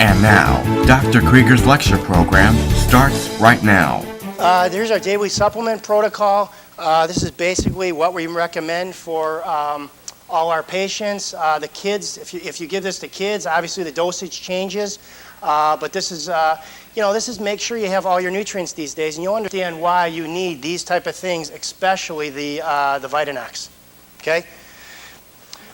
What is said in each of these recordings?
And now, Dr. Krieger's lecture program starts right now. Here's our daily supplement protocol. This is basically what we recommend for all our patients. The kids, if you give this to kids, obviously the dosage changes. But this is, this is make sure you have all your nutrients these days, and you'll understand why you need these type of things, especially the Vitanox. Okay?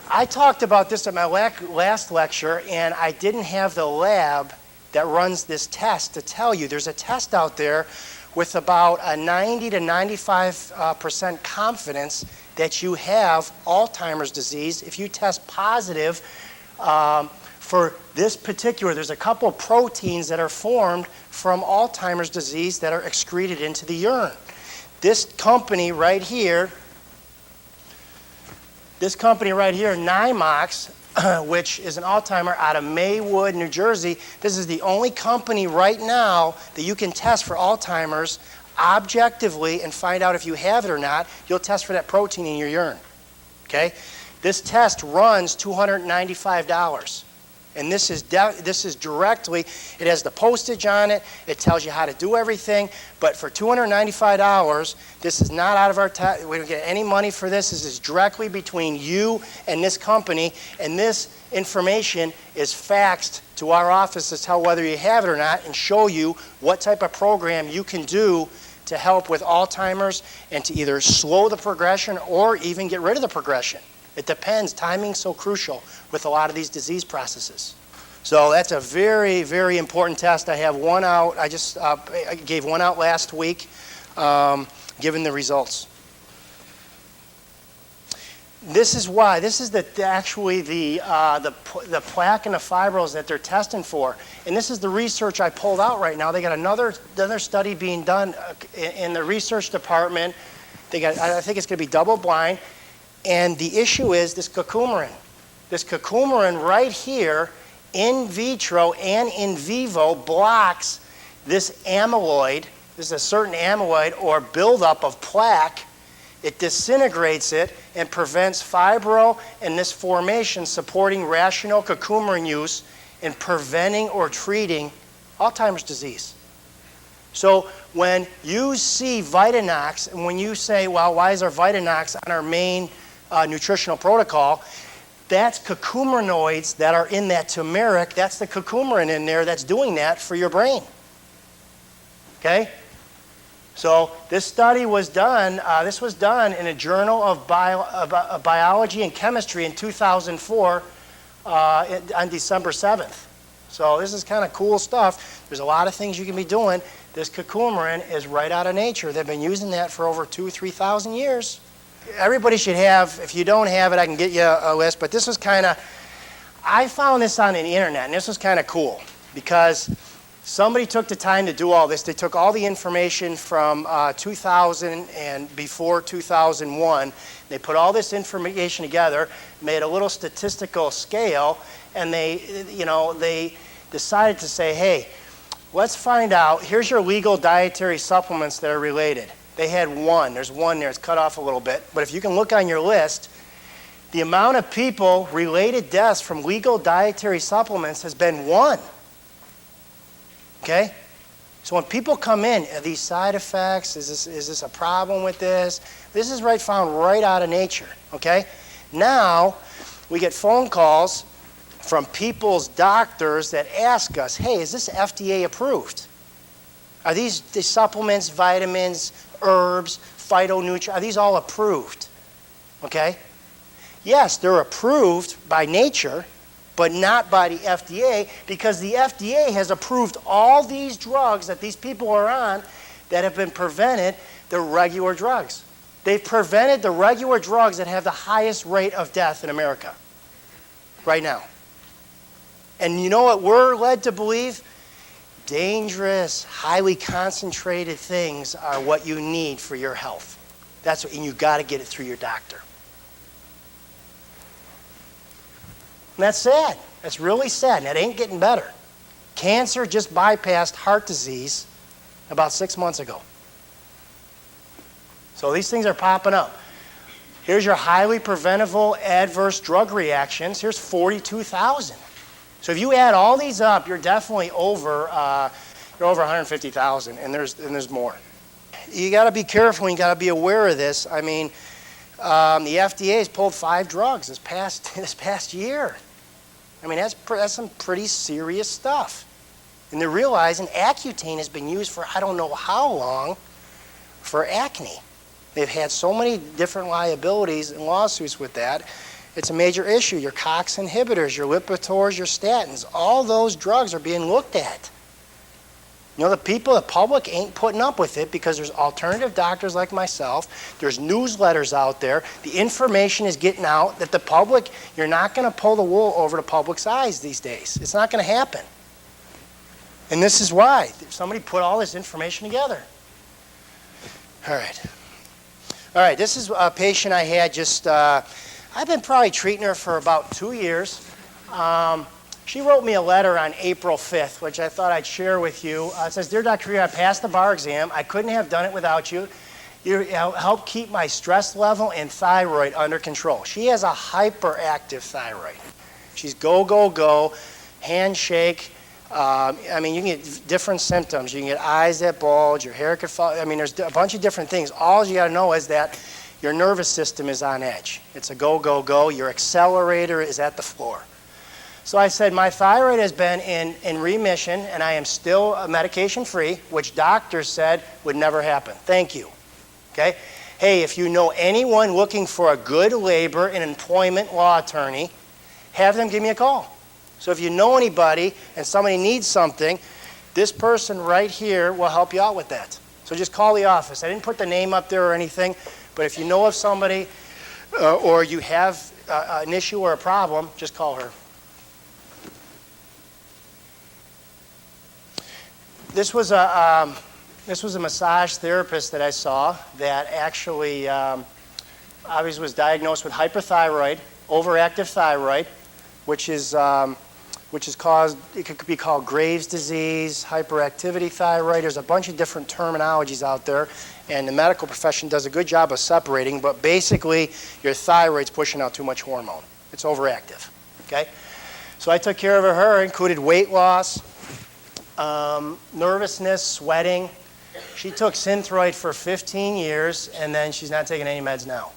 I talked about this at my last lecture, and I didn't have the lab that runs this test to tell you. There's a test out there with about a 90 to 95% confidence that you have Alzheimer's disease if you test positive for this particular. There's a couple of proteins that are formed from Alzheimer's disease that are excreted into the urine. This company right here, Nymox, which is an Alzheimer out of Maywood, New Jersey, this is the only company right now that you can test for Alzheimer's objectively and find out if you have it or not. You'll test for that protein in your urine. Okay? This test runs $295. And this is directly, it has the postage on it, it tells you how to do everything, but for $295, this is not out of our tax, we don't get any money for this. This is directly between you and this company, and this information is faxed to our office to tell whether you have it or not and show you what type of program you can do to help with Alzheimer's and to either slow the progression or even get rid of the progression. It depends. Timing's so crucial with a lot of these disease processes. So that's a very, very important test. I have one out. I just I gave one out last week, given the results. This is why. This is actually the plaque and the fibrils that they're testing for. And this is the research I pulled out right now. They got another study being done in the research department. I think it's going to be double blind. And the issue is this curcumin. This curcumin right here, in vitro and in vivo, blocks this amyloid. This is a certain amyloid or buildup of plaque. It disintegrates it and prevents fibro and this formation, supporting rational curcumin use in preventing or treating Alzheimer's disease. So when you see Vitanox, and when you say, well, why is our Vitanox on our main nutritional protocol, that's curcuminoids that are in that turmeric. That's the curcumin in there that's doing that for your brain. Okay? So this study was done, this was done in a journal of biology and chemistry in 2004 on December 7th. So this is kind of cool stuff. There's a lot of things you can be doing. This curcumin is right out of nature. They've been using that for over 2,000 or 3,000 years. Everybody should have, if you don't have it, I can get you a list, but this was kind of, I found this on the internet, and this was kind of cool, because somebody took the time to do all this. They took all the information from 2000 and before 2001. They put all this information together, made a little statistical scale, and they decided to say, hey, let's find out, here's your legal dietary supplements that are related. They had one. There's one there. It's cut off a little bit. But if you can look on your list, the amount of people related deaths from legal dietary supplements has been 1. Okay? So when people come in, are these side effects? Is this a problem with this? This is found right out of nature. Okay? Now, we get phone calls from people's doctors that ask us, hey, is this FDA approved? Are these supplements, vitamins, herbs, phytonutrients, are these all approved? Okay? Yes, they're approved by nature, but not by the FDA, because the FDA has approved all these drugs that these people are on that have been prevented, the regular drugs. They've prevented the regular drugs that have the highest rate of death in America right now. And you know what we're led to believe? Dangerous, highly concentrated things are what you need for your health. And you got to get it through your doctor. And that's sad. That's really sad. And it ain't getting better. Cancer just bypassed heart disease about 6 months ago. So these things are popping up. Here's your highly preventable adverse drug reactions. Here's 42,000. So if you add all these up, you're definitely over, you're over 150,000, and there's more. You got to be careful, and you got to be aware of this. I mean, the FDA has pulled 5 drugs this past year. I mean, that's some pretty serious stuff. And they're realizing Accutane has been used for I don't know how long for acne. They've had so many different liabilities and lawsuits with that. It's a major issue. Your COX inhibitors, your Lipotors, your statins, all those drugs are being looked at. You know, the public ain't putting up with it because there's alternative doctors like myself. There's newsletters out there. The information is getting out that the public, you're not going to pull the wool over the public's eyes these days. It's not going to happen. And this is why. Somebody put all this information together. All right, this is a patient I had just, I've been probably treating her for about 2 years. She wrote me a letter on April 5th, which I thought I'd share with you. It says, "Dear Dr. Krygier, I passed the bar exam. I couldn't have done it without you. You helped keep my stress level and thyroid under control." She has a hyperactive thyroid. She's go, go, go, handshake. I mean, you can get different symptoms. You can get eyes that bulge, your hair could fall. I mean, there's a bunch of different things. All you got to know is that your nervous system is on edge. It's a go, go, go. Your accelerator is at the floor. So I said, my thyroid has been in remission, and I am still medication-free, which doctors said would never happen. Thank you. Okay? Hey, if you know anyone looking for a good labor and employment law attorney, have them give me a call. So if you know anybody and somebody needs something, this person right here will help you out with that. So just call the office. I didn't put the name up there or anything, but if you know of somebody or you have an issue or a problem, just call her. This was a massage therapist that I saw that actually obviously was diagnosed with hyperthyroid, overactive thyroid, which is caused, it could be called Graves' disease, hyperactivity thyroid. There's a bunch of different terminologies out there, and the medical profession does a good job of separating, but basically your thyroid's pushing out too much hormone. It's overactive, okay? So I took care of her, included weight loss, nervousness, sweating. She took Synthroid for 15 years, and then she's not taking any meds now.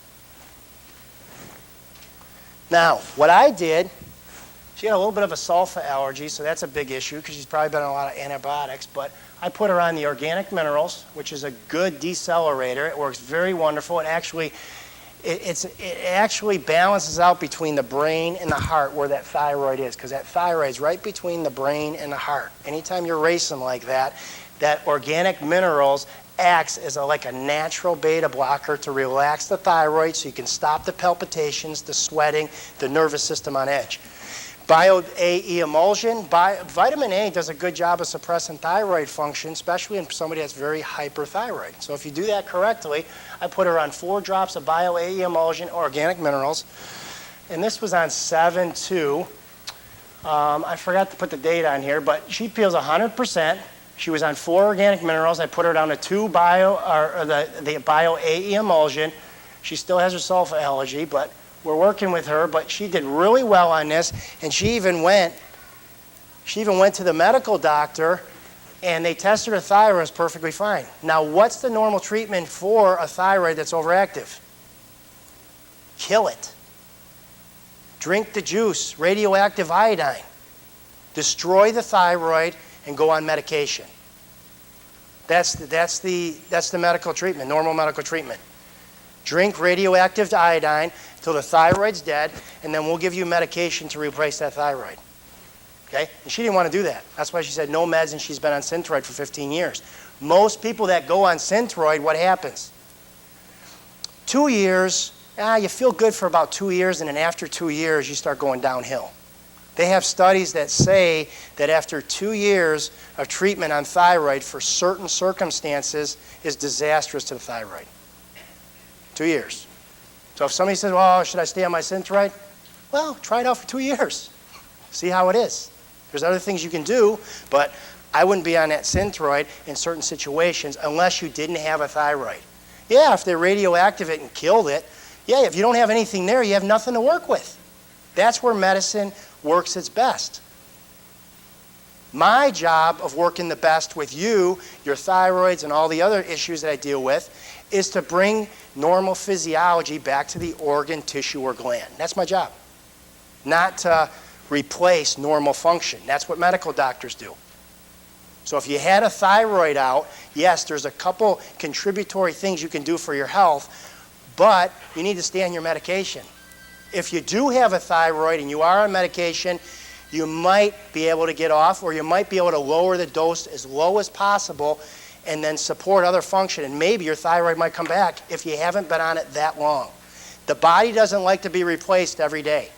Now, what I did, she had a little bit of a sulfa allergy, so that's a big issue because she's probably been on a lot of antibiotics, but I put her on the organic minerals, which is a good decelerator. It works very wonderful. It actually balances out between the brain and the heart where that thyroid is, because that thyroid is right between the brain and the heart. Anytime you're racing like that, that organic minerals acts as like a natural beta blocker to relax the thyroid so you can stop the palpitations, the sweating, the nervous system on edge. Bio-AE emulsion, vitamin A does a good job of suppressing thyroid function, especially in somebody that's very hyperthyroid. So if you do that correctly, I put her on 4 drops of Bio-AE emulsion, organic minerals, and this was on 7/2. I forgot to put the date on here, but she feels 100%. She was on 4 organic minerals. I put her down to 2 the Bio-AE emulsion. She still has her sulfa allergy, but we're working with her, but she did really well on this, and she even went to the medical doctor, and they tested her thyroid, was perfectly fine. Now, what's the normal treatment for a thyroid that's overactive? Kill it. Drink the juice, radioactive iodine. Destroy the thyroid and go on medication. That's the medical treatment, normal medical treatment. Drink radioactive iodine till the thyroid's dead, and then we'll give you medication to replace that thyroid. Okay? And she didn't want to do that. That's why she said no meds, and she's been on Synthroid for 15 years. Most people that go on Synthroid, what happens? 2 years, you feel good for about 2 years, and then after 2 years, you start going downhill. They have studies that say that after 2 years of treatment on thyroid for certain circumstances is disastrous to the thyroid. 2 years. So if somebody says, well, should I stay on my Synthroid? Well, try it out for 2 years. See how it is. There's other things you can do, but I wouldn't be on that Synthroid in certain situations unless you didn't have a thyroid. Yeah, if they radioactive it and killed it, yeah, if you don't have anything there, you have nothing to work with. That's where medicine works its best. My job of working the best with you, your thyroids, and all the other issues that I deal with is to bring normal physiology back to the organ, tissue, or gland. That's my job. Not to replace normal function. That's what medical doctors do. So if you had a thyroid out, yes, there's a couple contributory things you can do for your health, but you need to stay on your medication. If you do have a thyroid and you are on medication, you might be able to get off, or you might be able to lower the dose as low as possible and then support other function, and maybe your thyroid might come back if you haven't been on it that long. The body doesn't like to be replaced every day.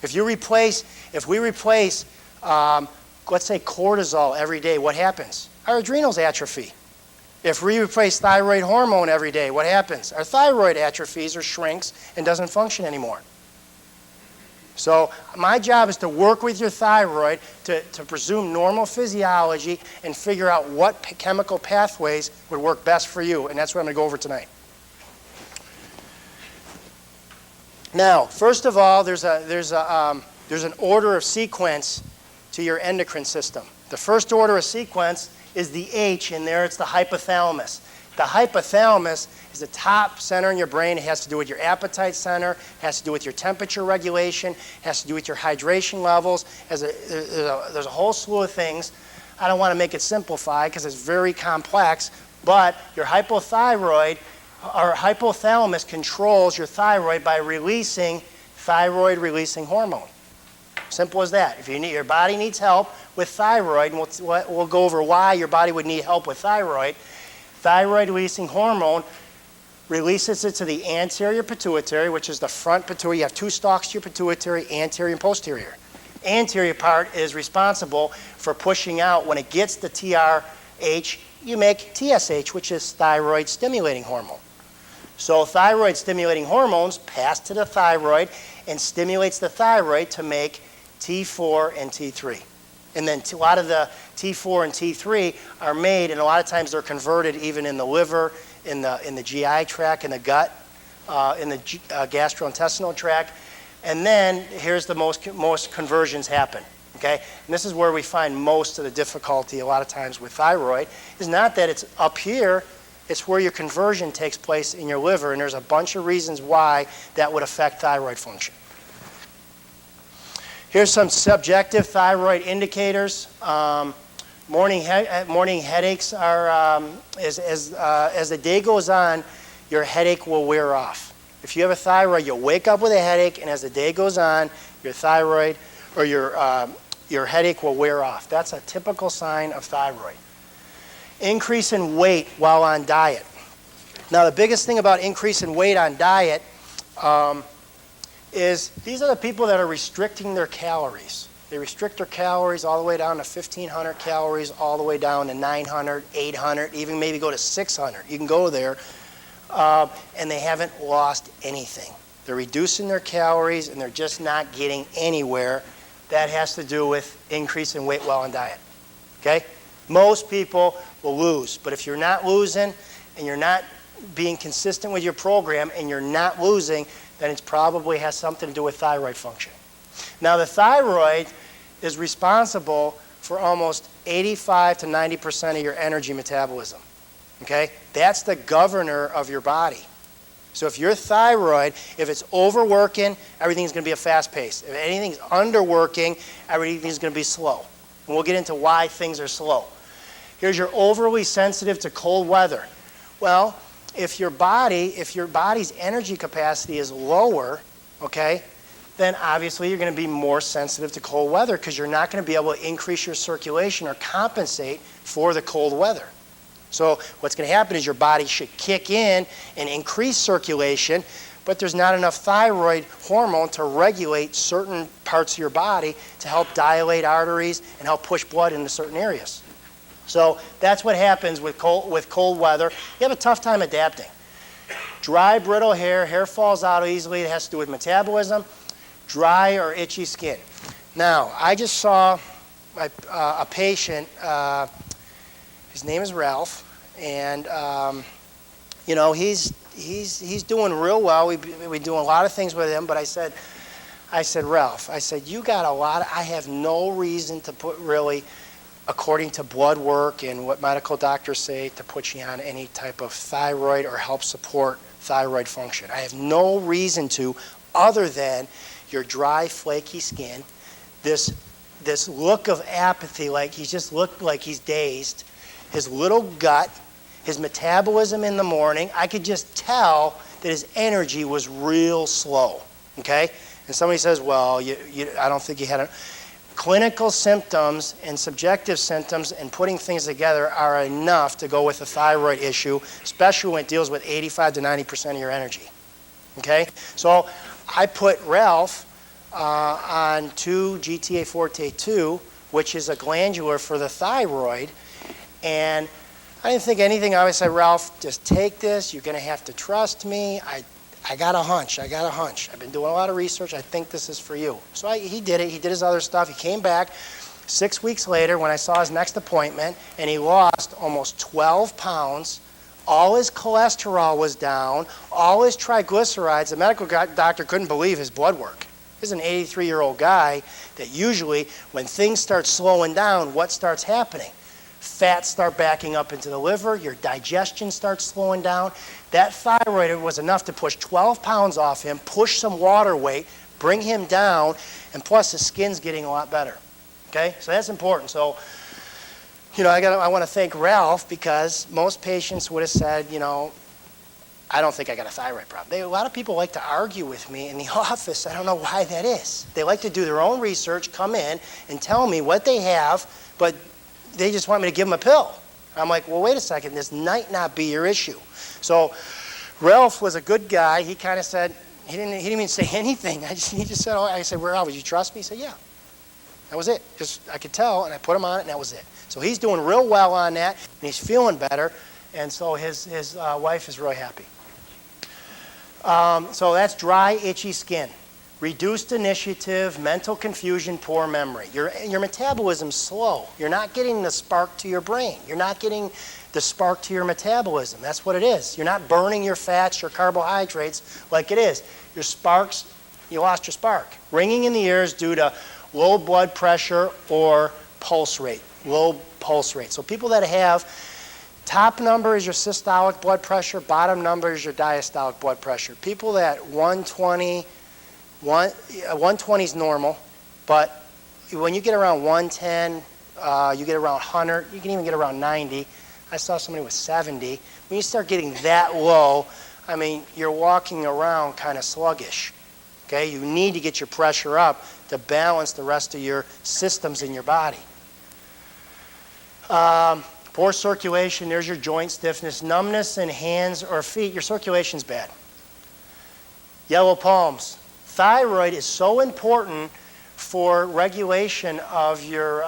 If we replace, let's say cortisol every day, what happens? Our adrenals atrophy. If we replace thyroid hormone every day, what happens? Our thyroid atrophies or shrinks and doesn't function anymore. So my job is to work with your thyroid to presume normal physiology and figure out what chemical pathways would work best for you, and that's what I'm going to go over tonight. Now, first of all, there's an order of sequence to your endocrine system. The first order of sequence is the H, and there it's the hypothalamus. The hypothalamus is the top center in your brain. It has to do with your appetite center, has to do with your temperature regulation, has to do with your hydration levels. There's a whole slew of things. I don't want to make it simplified because it's very complex, but your hypothyroid or hypothalamus controls your thyroid by releasing thyroid-releasing hormone. Simple as that. If your body needs help with thyroid, and we'll go over why your body would need help with thyroid, thyroid-releasing hormone releases it to the anterior pituitary, which is the front pituitary. You have two stalks to your pituitary, anterior and posterior. Anterior part is responsible for pushing out. When it gets the TRH, you make TSH, which is thyroid-stimulating hormone. So thyroid-stimulating hormones pass to the thyroid and stimulates the thyroid to make T4 and T3. And then a lot of the T4 and T3 are made, and a lot of times they're converted even in the liver, in the GI tract, in the gut, in the gastrointestinal tract. And then here's the most conversions happen. Okay? And this is where we find most of the difficulty a lot of times with thyroid, is not that it's up here, it's where your conversion takes place in your liver, and there's a bunch of reasons why that would affect thyroid function. Here's some subjective thyroid indicators. Morning headaches are, as the day goes on, your headache will wear off. If you have a thyroid, you'll wake up with a headache, and as the day goes on, your thyroid or your headache will wear off. That's a typical sign of thyroid. Increase in weight while on diet. Now, the biggest thing about increase in weight on diet is these are the people that are restricting their calories. They restrict their calories all the way down to 1,500 calories, all the way down to 900, 800, even maybe go to 600. You can go there, and they haven't lost anything. They're reducing their calories, and they're just not getting anywhere. That has to do with increase in weight while on diet. Okay? Most people will lose, but if you're not losing and you're not being consistent with your program and you're not losing, then it probably has something to do with thyroid function. Now, the thyroid is responsible for almost 85 to 90% of your energy metabolism. Okay? That's the governor of your body. So if your thyroid, if it's overworking, everything's going to be a fast pace. If anything's underworking, everything's going to be slow. And we'll get into why things are slow. Here's your overly sensitive to cold weather. Well, if your body's energy capacity is lower, okay, then obviously you're going to be more sensitive to cold weather because you're not going to be able to increase your circulation or compensate for the cold weather. So what's going to happen is your body should kick in and increase circulation, but there's not enough thyroid hormone to regulate certain parts of your body to help dilate arteries and help push blood into certain areas. So that's what happens with cold weather. You have a tough time adapting. Dry, brittle hair falls out easily. It has to do with metabolism. Dry or itchy skin. Now, I just saw a patient, his name is Ralph, and he's doing real well. We've been doing a lot of things with him, but I said, I said, Ralph, I said, you got a lot. I have no reason to put really, according to blood work and what medical doctors say, to put you on any type of thyroid or help support thyroid function. I have no reason to, other than your dry, flaky skin, this look of apathy, like he just looked like he's dazed, his little gut, his metabolism in the morning. I could just tell that his energy was real slow, okay? And somebody says, well, I don't think you had a... Clinical symptoms and subjective symptoms and putting things together are enough to go with a thyroid issue, especially when it deals with 85 to 90% of your energy, okay? So I put Ralph on 2-GTA Forte 2, which is a glandular for the thyroid, and I didn't think anything. I always said, Ralph, just take this. You're going to have to trust me. I got a hunch. I've been doing a lot of research. I think this is for you. So he did it. He did his other stuff. He came back 6 weeks later when I saw his next appointment, and he lost almost 12 pounds. All his cholesterol was down. All his triglycerides. The medical doctor couldn't believe his blood work. This is an 83-year-old guy that usually when things start slowing down, what starts happening? Fats start backing up into the liver, your digestion starts slowing down. That thyroid was enough to push 12 pounds off him, push some water weight, bring him down, and plus his skin's getting a lot better. Okay, so that's important. So, I want to thank Ralph, because most patients would have said, I don't think I got a thyroid problem. A lot of people like to argue with me in the office. I don't know why that is. They like to do their own research, come in, and tell me what they have, but they just want me to give them a pill. I'm like, well, wait a second, this might not be your issue. So Ralph was a good guy. He kind of said, he didn't even say anything. He just said, I said, Ralph, would you trust me? He said, yeah. That was it. Just I could tell, and I put him on it, and that was it. So he's doing real well on that, and he's feeling better, and so his wife is really happy. So that's dry, itchy skin. Reduced initiative, mental confusion, poor memory. Your metabolism's slow. You're not getting the spark to your brain. You're not getting the spark to your metabolism. That's what it is. You're not burning your fats, your carbohydrates like it is. Your sparks, you lost your spark. Ringing in the ears due to low blood pressure or pulse rate, low pulse rate. So people that have, top number is your systolic blood pressure, bottom number is your diastolic blood pressure. People that 120 is normal, but when you get around 110, you get around 100, you can even get around 90. I saw somebody with 70. When you start getting that low, you're walking around kind of sluggish. Okay, you need to get your pressure up to balance the rest of your systems in your body. Poor circulation, there's your joint stiffness. Numbness in hands or feet, your circulation's bad. Yellow palms. Thyroid is so important for regulation of your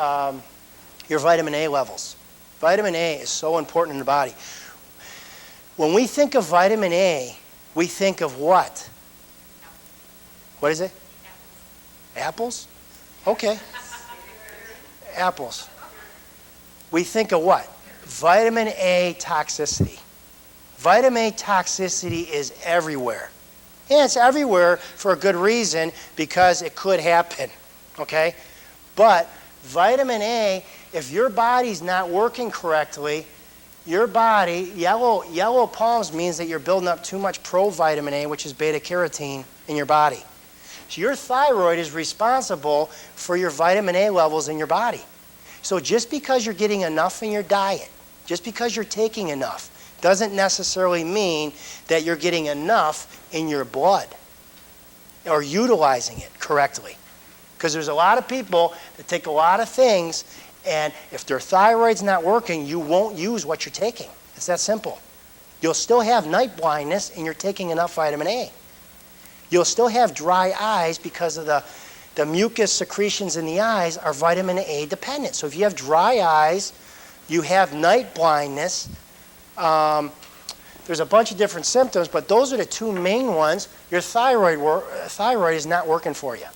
vitamin A levels. Vitamin A is so important in the body. When we think of vitamin A, we think of what? What is it? Apples? Okay. Apples. We think of what? Vitamin A toxicity. Vitamin A toxicity is everywhere. And it's everywhere for a good reason, because it could happen, okay? But vitamin A, if your body's not working correctly, your body, yellow palms means that you're building up too much provitamin A, which is beta-carotene, in your body. So your thyroid is responsible for your vitamin A levels in your body. So just because you're getting enough in your diet, just because you're taking enough, doesn't necessarily mean that you're getting enough in your blood or utilizing it correctly. Because there's a lot of people that take a lot of things, and if their thyroid's not working, you won't use what you're taking. It's that simple. You'll still have night blindness, and you're taking enough vitamin A. You'll still have dry eyes because of the mucus secretions in the eyes are vitamin A dependent. So if you have dry eyes, you have night blindness. There's a bunch of different symptoms, but those are the two main ones. Your thyroid is not working for you.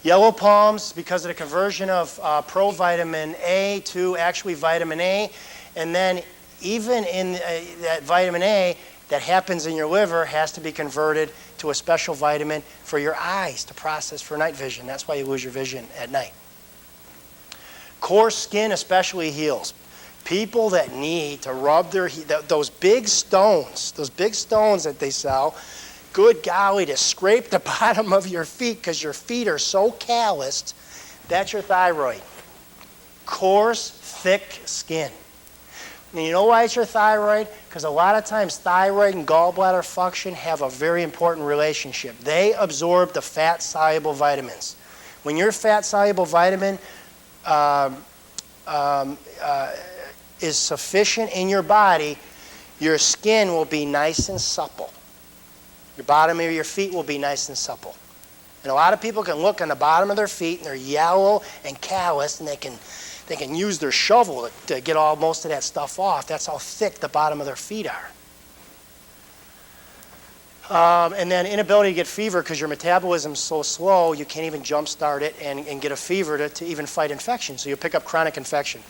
Yellow palms, because of the conversion of provitamin A to actually vitamin A, and then even in that vitamin A, that happens in your liver has to be converted to a special vitamin for your eyes to process for night vision. That's why you lose your vision at night. Coarse skin especially heals. People that need to rub those big stones that they sell, good golly, to scrape the bottom of your feet because your feet are so calloused, that's your thyroid. Coarse, thick skin. And you know why it's your thyroid? Because a lot of times thyroid and gallbladder function have a very important relationship. They absorb the fat-soluble vitamins. When your fat-soluble vitamin is sufficient in your body, your skin will be nice and supple. Your bottom of your feet will be nice and supple. And a lot of people can look on the bottom of their feet and they're yellow and callous, and they can use their shovel to get most of that stuff off. That's how thick the bottom of their feet are. And then inability to get fever because your metabolism is so slow, you can't even jumpstart it and get a fever to even fight infection. So you pick up chronic infection.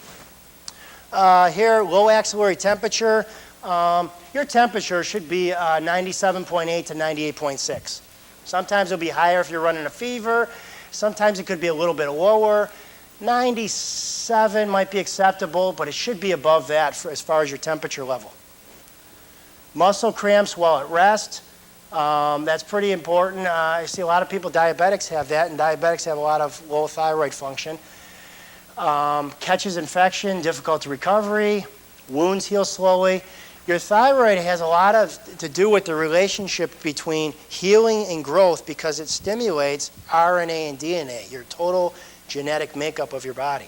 Here, low axillary temperature. Your temperature should be 97.8 to 98.6. Sometimes it'll be higher if you're running a fever. Sometimes it could be a little bit lower. 97 might be acceptable, but it should be above that as far as your temperature level. Muscle cramps while at rest. That's pretty important. I see a lot of people, diabetics have that, and diabetics have a lot of low thyroid function. Catches infection, difficult to recovery, wounds heal slowly. Your thyroid has a lot to do with the relationship between healing and growth because it stimulates RNA and DNA, your total genetic makeup of your body.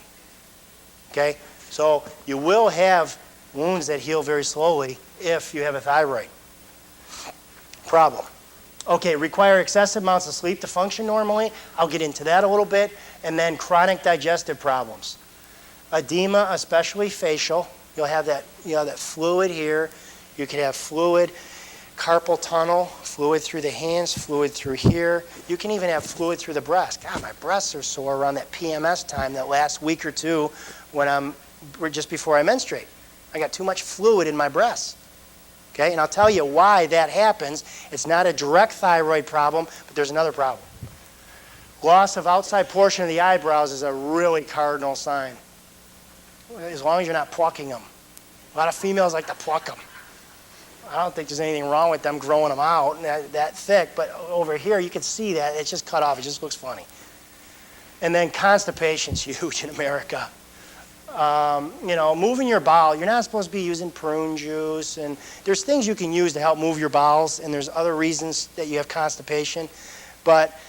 Okay? So you will have wounds that heal very slowly if you have a thyroid problem. Okay, require excessive amounts of sleep to function normally. I'll get into that a little bit. And then chronic digestive problems. Edema, especially facial. You'll have that fluid here. You could have fluid, carpal tunnel, fluid through the hands, fluid through here. You can even have fluid through the breast. God, my breasts are sore around that PMS time, that last week or two just before I menstruate. I got too much fluid in my breasts. Okay, and I'll tell you why that happens. It's not a direct thyroid problem, but there's another problem. Loss of outside portion of the eyebrows is a really cardinal sign. As long as you're not plucking them. A lot of females like to pluck them. I don't think there's anything wrong with them growing them out that thick, but over here you can see that it's just cut off. It just looks funny. And then constipation's huge in America. Moving your bowel. You're not supposed to be using prune juice, and there's things you can use to help move your bowels, and there's other reasons that you have constipation. But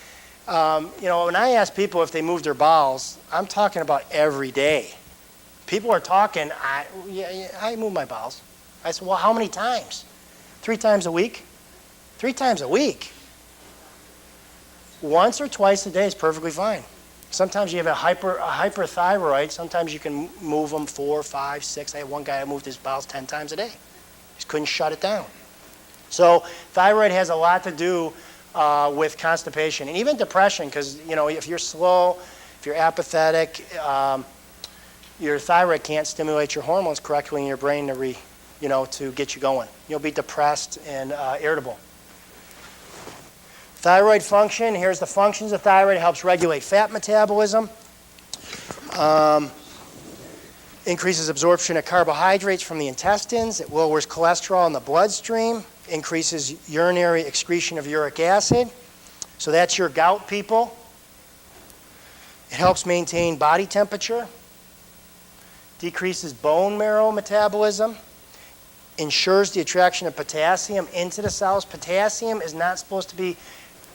when I ask people if they move their bowels, I'm talking about every day. People are talking, I move my bowels. I said, well, how many times? 3 times a week? 3 times a week? Once or twice a day is perfectly fine. Sometimes you have a hyperthyroid. Sometimes you can move them 4, 5, 6. I had one guy who moved his bowels 10 times a day. Just couldn't shut it down. So thyroid has a lot to do with constipation and even depression, because if you're slow, if you're apathetic, your thyroid can't stimulate your hormones correctly in your brain to get you going. You'll be depressed and irritable. Thyroid function. Here's the functions of thyroid. It helps regulate fat metabolism, increases absorption of carbohydrates from the intestines. It lowers cholesterol in the bloodstream, increases urinary excretion of uric acid. So that's your gout, people. It helps maintain body temperature, decreases bone marrow metabolism, ensures the attraction of potassium into the cells. Potassium is not supposed to be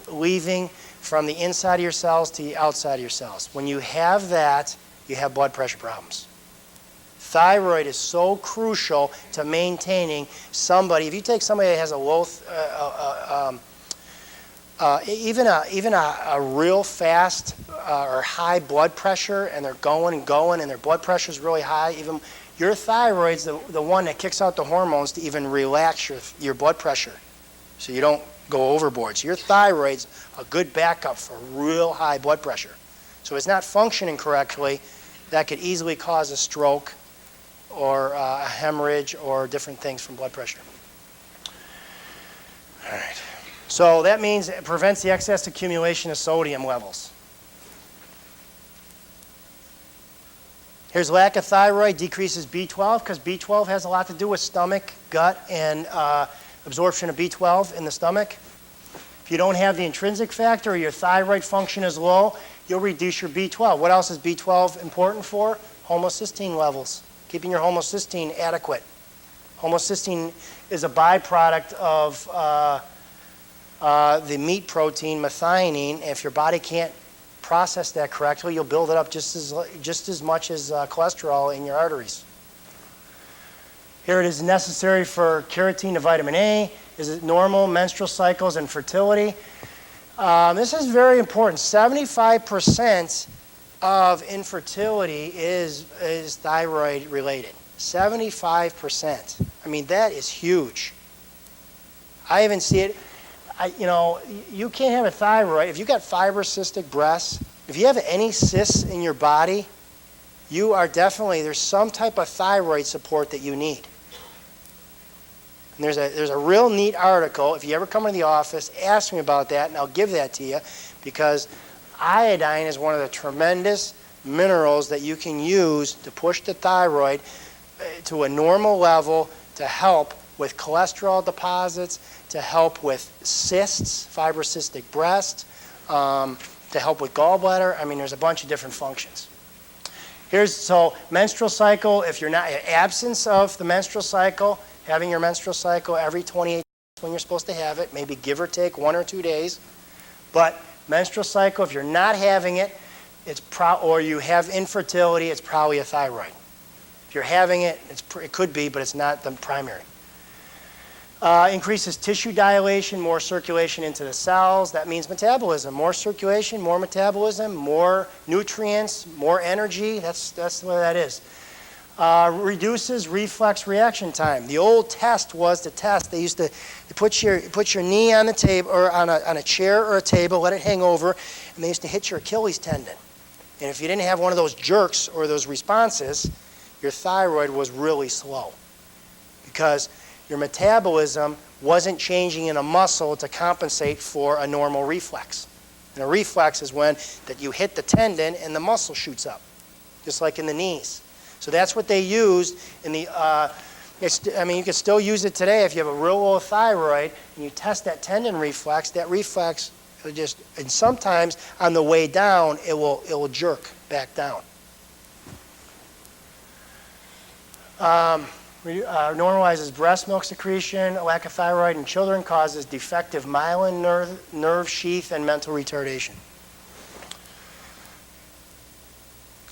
leaving from the inside of your cells to the outside of your cells. When you have that, you have blood pressure problems. Thyroid is so crucial to maintaining somebody. If you take somebody that has a low, even a real fast or high blood pressure, and they're going and going, and their blood pressure is really high, even your thyroid's the one that kicks out the hormones to even relax your blood pressure, so you don't go overboard. So your thyroid's a good backup for real high blood pressure. So if it's not functioning correctly, that could easily cause a stroke or a hemorrhage or different things from blood pressure. So that means it prevents the excess accumulation of sodium levels. Here's lack of thyroid decreases B12 because B12 has a lot to do with stomach, gut, and absorption of B12 in the stomach. If you don't have the intrinsic factor or your thyroid function is low, you'll reduce your B12. What else is B12 important for? Homocysteine levels, keeping your homocysteine adequate. Homocysteine is a byproduct of the meat protein methionine. If your body can't process that correctly, you'll build it up just as much as cholesterol in your arteries. Here it is necessary for keratin to vitamin A. Is it normal menstrual cycles and fertility? This is very important. 75% of infertility is thyroid related. 75%. I mean, that is huge. I even see it. You can't have a thyroid. If you've got fibrocystic breasts, if you have any cysts in your body, you are definitely, there's some type of thyroid support that you need. And there's a real neat article. If you ever come into the office, ask me about that, and I'll give that to you, because iodine is one of the tremendous minerals that you can use to push the thyroid to a normal level to help with cholesterol deposits, to help with cysts, fibrocystic breast, to help with gallbladder. I mean, there's a bunch of different functions. So menstrual cycle, if you're not, absence of the menstrual cycle, having your menstrual cycle every 28 days when you're supposed to have it, maybe give or take 1 or 2 days. But menstrual cycle, if you're not having it, or you have infertility, it's probably a thyroid. If you're having it, it could be, but it's not the primary. Increases tissue dilation, more circulation into the cells. That means metabolism. More circulation, more metabolism, more nutrients, more energy. That's what that is. Reduces reflex reaction time. The old test was the test. They used to put your knee on the table or on a chair or a table, let it hang over, and they used to hit your Achilles tendon. And if you didn't have one of those jerks or those responses, your thyroid was really slow because your metabolism wasn't changing in a muscle to compensate for a normal reflex. And a reflex is when that you hit the tendon and the muscle shoots up, just like in the knees. So that's what they used in the, you can still use it today if you have a real low thyroid and you test that tendon reflex, that reflex will just, and sometimes on the way down, it will jerk back down. Normalizes breast milk secretion. A lack of thyroid in children causes defective myelin nerve sheath and mental retardation.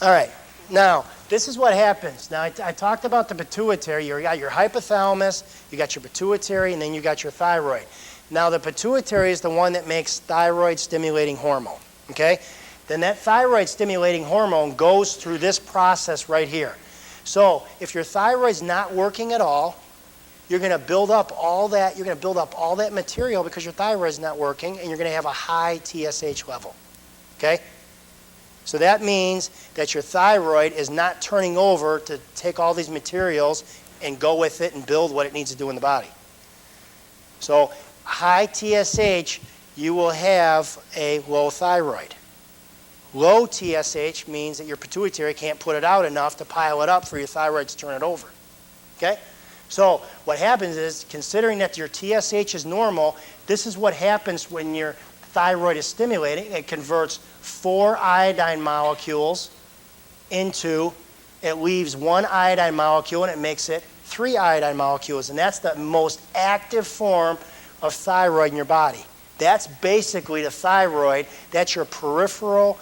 All right, now this is what happens. Now I talked about the pituitary. You got your hypothalamus, you got your pituitary, and then you got your thyroid. Now the pituitary is the one that makes thyroid stimulating hormone. Okay, then that thyroid stimulating hormone goes through this process right here. So if your thyroid's not working at all, you're going to build up all that. You're going to build up all that material because your thyroid's not working, and you're going to have a high TSH level. Okay? So that means that your thyroid is not turning over to take all these materials and go with it and build what it needs to do in the body. So high TSH, you will have a low thyroid. Low TSH means that your pituitary can't put it out enough to pile it up for your thyroid to turn it over. Okay? So what happens is, considering that your TSH is normal, this is what happens when your thyroid is stimulating. It converts 4 iodine molecules into, it leaves 1 iodine molecule and it makes it 3 iodine molecules. And that's the most active form of thyroid in your body. That's basically the thyroid. That's your peripheral,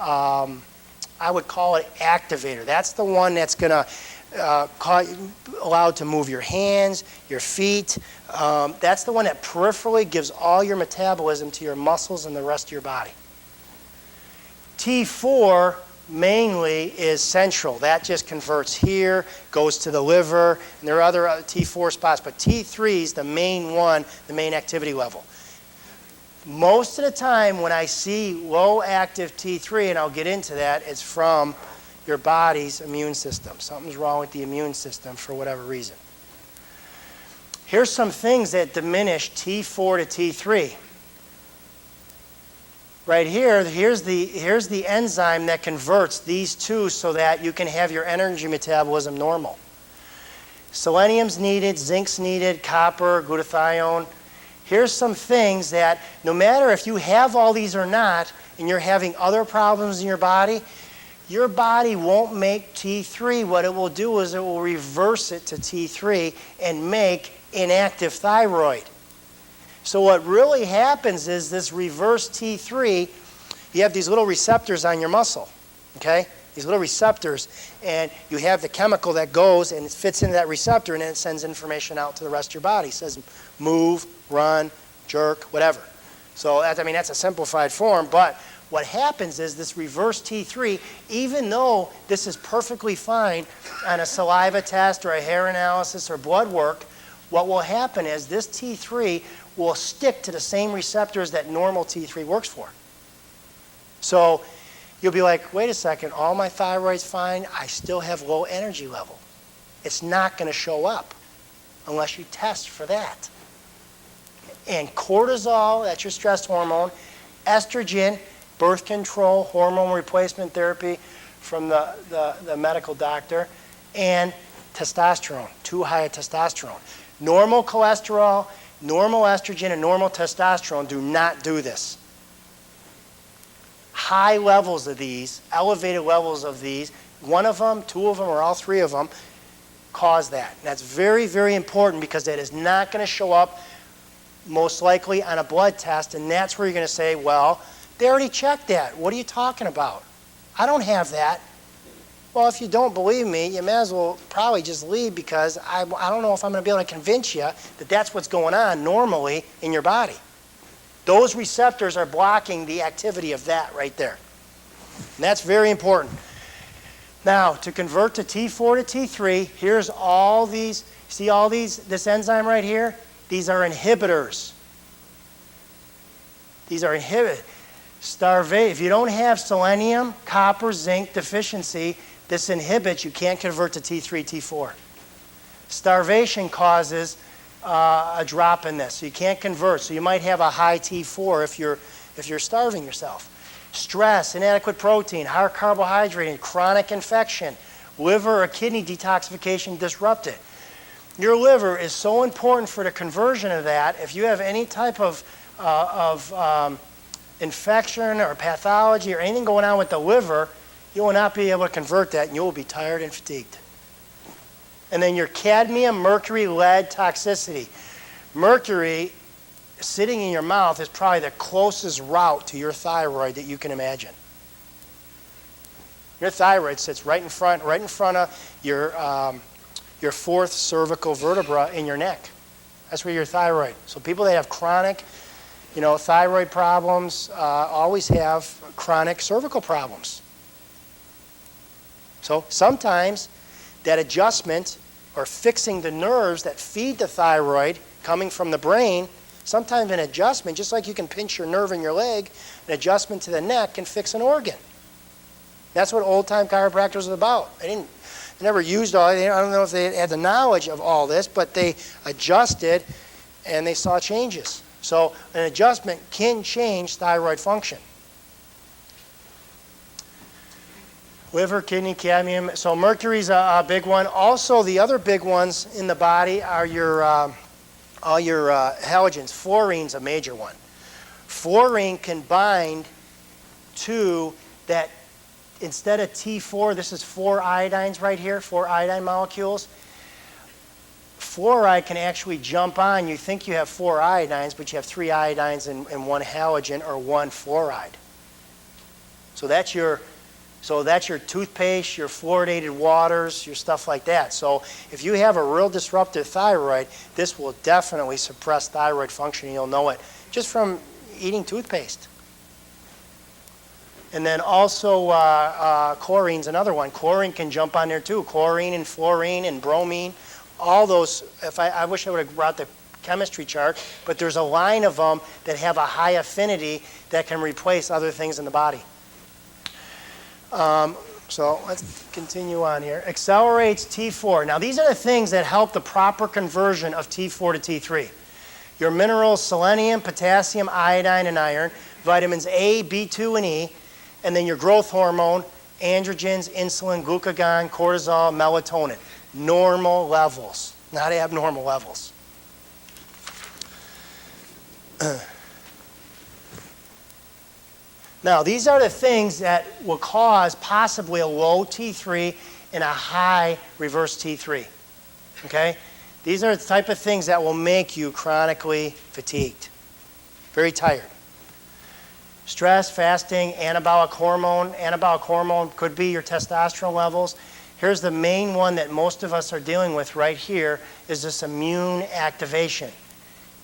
I would call it activator. That's the one that's going to allow it to move your hands, your feet. That's the one that peripherally gives all your metabolism to your muscles and the rest of your body. T4 mainly is central. That just converts here, goes to the liver, and there are other T4 spots, but T3 is the main one, the main activity level. Most of the time when I see low active T3, and I'll get into that, it's from your body's immune system. Something's wrong with the immune system for whatever reason. Here's some things that diminish T4 to T3. Right here, here's the enzyme that converts these two so that you can have your energy metabolism normal. Selenium's needed, zinc's needed, copper, glutathione. Here's some things that no matter if you have all these or not, and you're having other problems in your body won't make T3. What it will do is it will reverse it to T3 and make inactive thyroid. So what really happens is this reverse T3, you have these little receptors on your muscle, okay? These little receptors, and you have the chemical that goes and it fits into that receptor and then it sends information out to the rest of your body. It says move, run, jerk, whatever. So that's a simplified form, but what happens is this reverse T3, even though this is perfectly fine on a saliva test or a hair analysis or blood work, what will happen is this T3 will stick to the same receptors that normal T3 works for. So you'll be like, wait a second, all my thyroid's fine, I still have low energy level. It's not going to show up unless you test for that. And cortisol, that's your stress hormone, estrogen, birth control, hormone replacement therapy from the medical doctor, and testosterone, too high a testosterone. Normal cholesterol, normal estrogen, and normal testosterone do not do this. High levels of these, elevated levels of these, one of them, two of them, or all three of them, cause that. And that's very, very important because that is not going to show up most likely on a blood test, and that's where you're going to say, well, they already checked that. What are you talking about? I don't have that. Well, if you don't believe me, you may as well probably just leave because I don't know if I'm going to be able to convince you that that's what's going on normally in your body. Those receptors are blocking the activity of that right there. And that's very important. Now, to convert to T4 to T3, here's all these, see all these, this enzyme right here? These are inhibitors. These are inhibitors. If you don't have selenium, copper, zinc deficiency, this inhibits, you can't convert to T3, T4. Starvation causes a drop in this, so you can't convert. So you might have a high T4 if you're starving yourself. Stress, inadequate protein, higher carbohydrate, chronic infection, liver or kidney detoxification disrupted. Your liver is so important for the conversion of that. If you have any type of infection or pathology or anything going on with the liver, you will not be able to convert that and you will be tired and fatigued. And then your cadmium, mercury, lead toxicity. Mercury sitting in your mouth is probably the closest route to your thyroid that you can imagine. Your thyroid sits right in front of your fourth cervical vertebra in your neck. That's where your thyroid. So people that have chronic, thyroid problems always have chronic cervical problems. So sometimes that adjustment or fixing the nerves that feed the thyroid coming from the brain, sometimes an adjustment, just like you can pinch your nerve in your leg, an adjustment to the neck can fix an organ. That's what old-time chiropractors are about. They never used all. I don't know if they had the knowledge of all this, but they adjusted and they saw changes. So an adjustment can change thyroid function. Liver, kidney, cadmium. So mercury's a big one. Also, the other big ones in the body are all your halogens. Fluorine's a major one. Fluorine can bind to that. Instead of T4, this is 4 iodines right here, 4 iodine molecules. Fluoride can actually jump on. You think you have 4 iodines, but you have 3 iodines and 1 halogen or 1 fluoride. So that's your toothpaste, your fluoridated waters, your stuff like that. So if you have a real disruptive thyroid, this will definitely suppress thyroid function. You'll know it just from eating toothpaste. And then also chlorine's another one. Chlorine can jump on there too. Chlorine and fluorine and bromine, all those. I wish I would have brought the chemistry chart, but there's a line of them that have a high affinity that can replace other things in the body. So let's continue on here. Accelerates T4. Now these are the things that help the proper conversion of T4 to T3. Your minerals, selenium, potassium, iodine, and iron, vitamins A, B2, and E, and then your growth hormone, androgens, insulin, glucagon, cortisol, melatonin. Normal levels, not abnormal levels. Now, these are the things that will cause possibly a low T3 and a high reverse T3. Okay? These are the type of things that will make you chronically fatigued, very tired. Stress, fasting, anabolic hormone. Anabolic hormone could be your testosterone levels. Here's the main one that most of us are dealing with right here is this immune activation.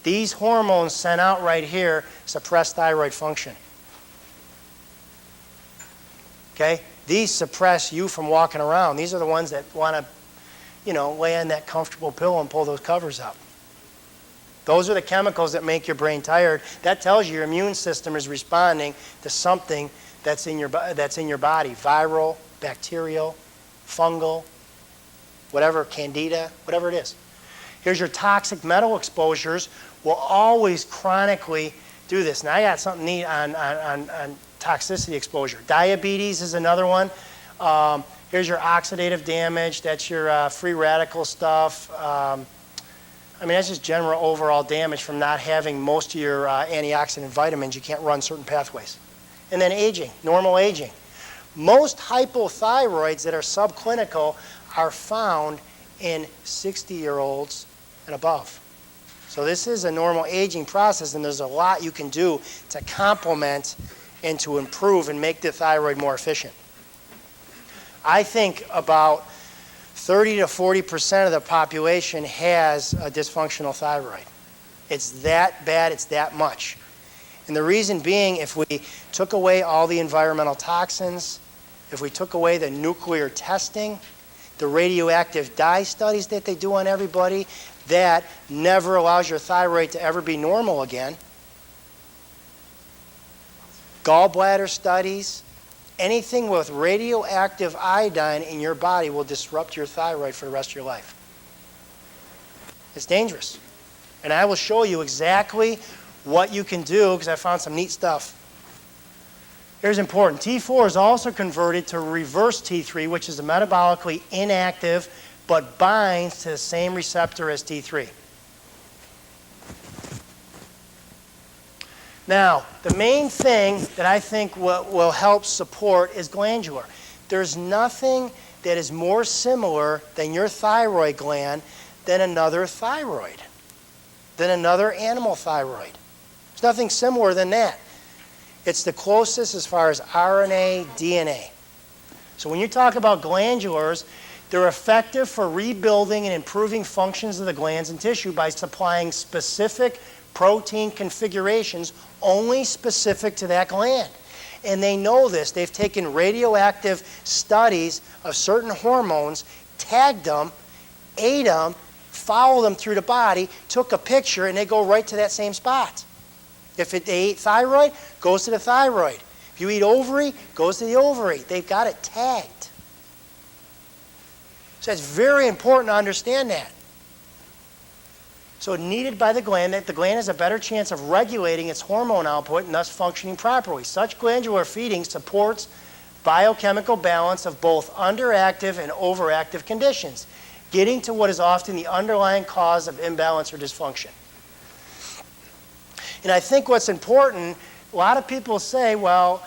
These hormones sent out right here suppress thyroid function. Okay? These suppress you from walking around. These are the ones that want to, lay on that comfortable pillow and pull those covers up. Those are the chemicals that make your brain tired. That tells you your immune system is responding to something that's in your body. Viral, bacterial, fungal, whatever, candida, whatever it is. Here's your toxic metal exposures will always chronically do this. Now I got something neat on toxicity exposure. Diabetes is another one. Here's your oxidative damage. That's your free radical stuff. That's just general overall damage from not having most of your antioxidant vitamins. You can't run certain pathways. And then aging, normal aging. Most hypothyroids that are subclinical are found in 60-year-olds and above. So this is a normal aging process, and there's a lot you can do to complement and to improve and make the thyroid more efficient. I think about 30 to 40% of the population has a dysfunctional thyroid. It's that bad, it's that much. And the reason being, if we took away all the environmental toxins, if we took away the nuclear testing, the radioactive dye studies that they do on everybody, that never allows your thyroid to ever be normal again. Gallbladder studies, anything with radioactive iodine in your body will disrupt your thyroid for the rest of your life. It's dangerous. And I will show you exactly what you can do because I found some neat stuff. Here's important. T4 is also converted to reverse T3, which is a metabolically inactive but binds to the same receptor as T3. Now, the main thing that I think will help support is glandular. There's nothing that is more similar than your thyroid gland than another thyroid, than another animal thyroid. There's nothing similar than that. It's the closest as far as RNA, DNA. So when you talk about glandulars, they're effective for rebuilding and improving functions of the glands and tissue by supplying specific protein configurations only specific to that gland. And they know this. They've taken radioactive studies of certain hormones, tagged them, ate them, followed them through the body, took a picture, and they go right to that same spot. If they ate thyroid, goes to the thyroid. If you eat ovary, goes to the ovary. They've got it tagged. So it's very important to understand that. So needed by the gland, that the gland has a better chance of regulating its hormone output and thus functioning properly. Such glandular feeding supports biochemical balance of both underactive and overactive conditions, getting to what is often the underlying cause of imbalance or dysfunction. And I think what's important, a lot of people say, well,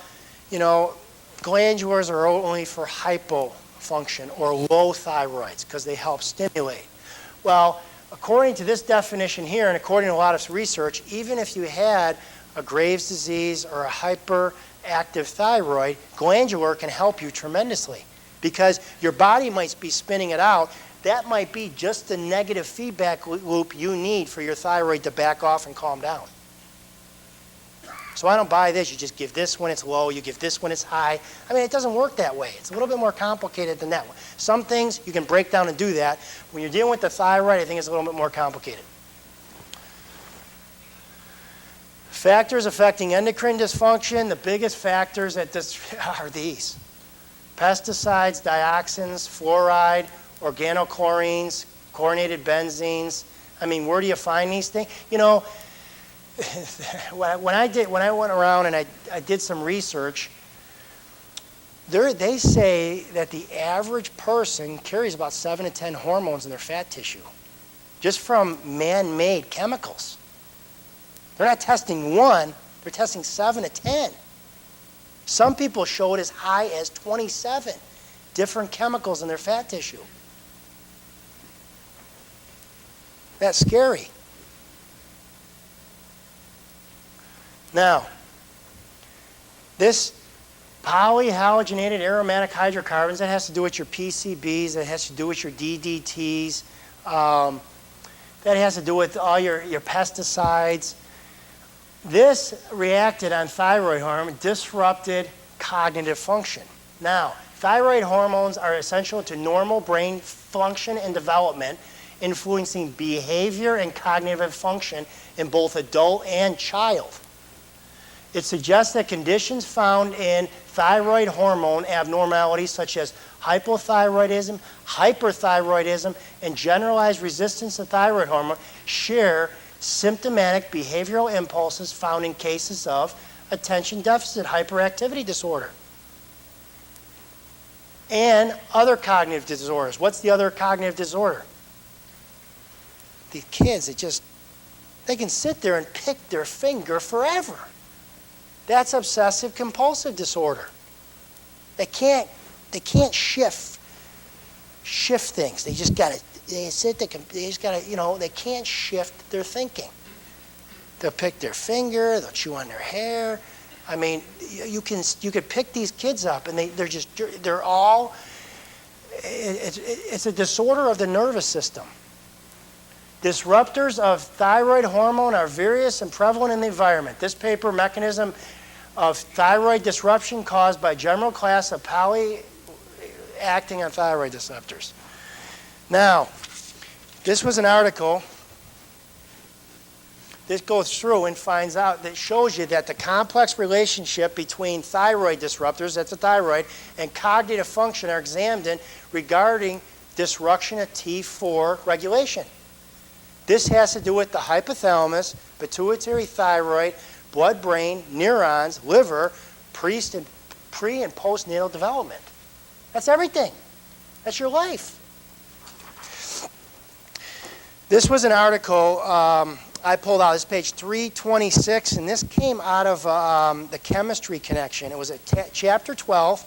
glandulars are only for hypofunction or low thyroids because they help stimulate. Well, according to this definition here, and according to a lot of research, even if you had a Graves' disease or a hyperactive thyroid, glandular can help you tremendously because your body might be spinning it out. That might be just the negative feedback loop you need for your thyroid to back off and calm down. So I don't buy this. You just give this when it's low. You give this when it's high. It doesn't work that way. It's a little bit more complicated than that. Some things you can break down and do that. When you're dealing with the thyroid, I think it's a little bit more complicated. Factors affecting endocrine dysfunction. The biggest factors are these. Pesticides, dioxins, fluoride, organochlorines, chlorinated benzenes. I mean, where do you find these things? You know, when I went around and I did some research, they say that the average person carries about 7 to 10 hormones in their fat tissue, just from man-made chemicals. They're not testing one, they're testing 7 to 10. Some people show it as high as 27 different chemicals in their fat tissue. That's scary. Now, this polyhalogenated aromatic hydrocarbons, that has to do with your PCBs, that has to do with your DDTs, that has to do with all your pesticides. This reacted on thyroid hormone, disrupted cognitive function. Now, thyroid hormones are essential to normal brain function and development, influencing behavior and cognitive function in both adult and child. It suggests that conditions found in thyroid hormone abnormalities such as hypothyroidism, hyperthyroidism, and generalized resistance to thyroid hormone share symptomatic behavioral impulses found in cases of attention deficit hyperactivity disorder and other cognitive disorders. What's the other cognitive disorder? These kids, they can sit there and pick their finger forever. That's obsessive compulsive disorder. They can't shift things. They just got to. They sit there. They just got to. They can't shift their thinking. They'll pick their finger. They'll chew on their hair. I mean, you could pick these kids up, and they're all. It's a disorder of the nervous system. Disruptors of thyroid hormone are various and prevalent in the environment. This paper, Mechanism of Thyroid Disruption Caused by General Class of Poly Acting on Thyroid Receptors. Now, this was an article. This goes through and finds out, that shows you that the complex relationship between thyroid disruptors, that's the thyroid, and cognitive function are examined regarding disruption of T4 regulation. This has to do with the hypothalamus, pituitary thyroid, blood-brain, neurons, liver, pre- and postnatal development. That's everything. That's your life. This was an article I pulled out. This is page 326, and this came out of the chemistry connection. It was at chapter 12.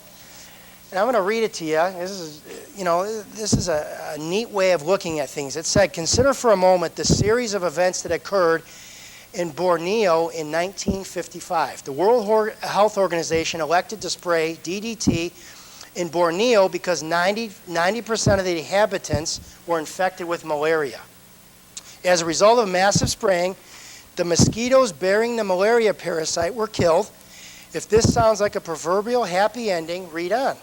And I'm going to read it to you. This is a neat way of looking at things. It said, consider for a moment the series of events that occurred in Borneo in 1955. The World Health Organization elected to spray DDT in Borneo because 90% of the inhabitants were infected with malaria. As a result of massive spraying, the mosquitoes bearing the malaria parasite were killed. If this sounds like a proverbial happy ending, read on.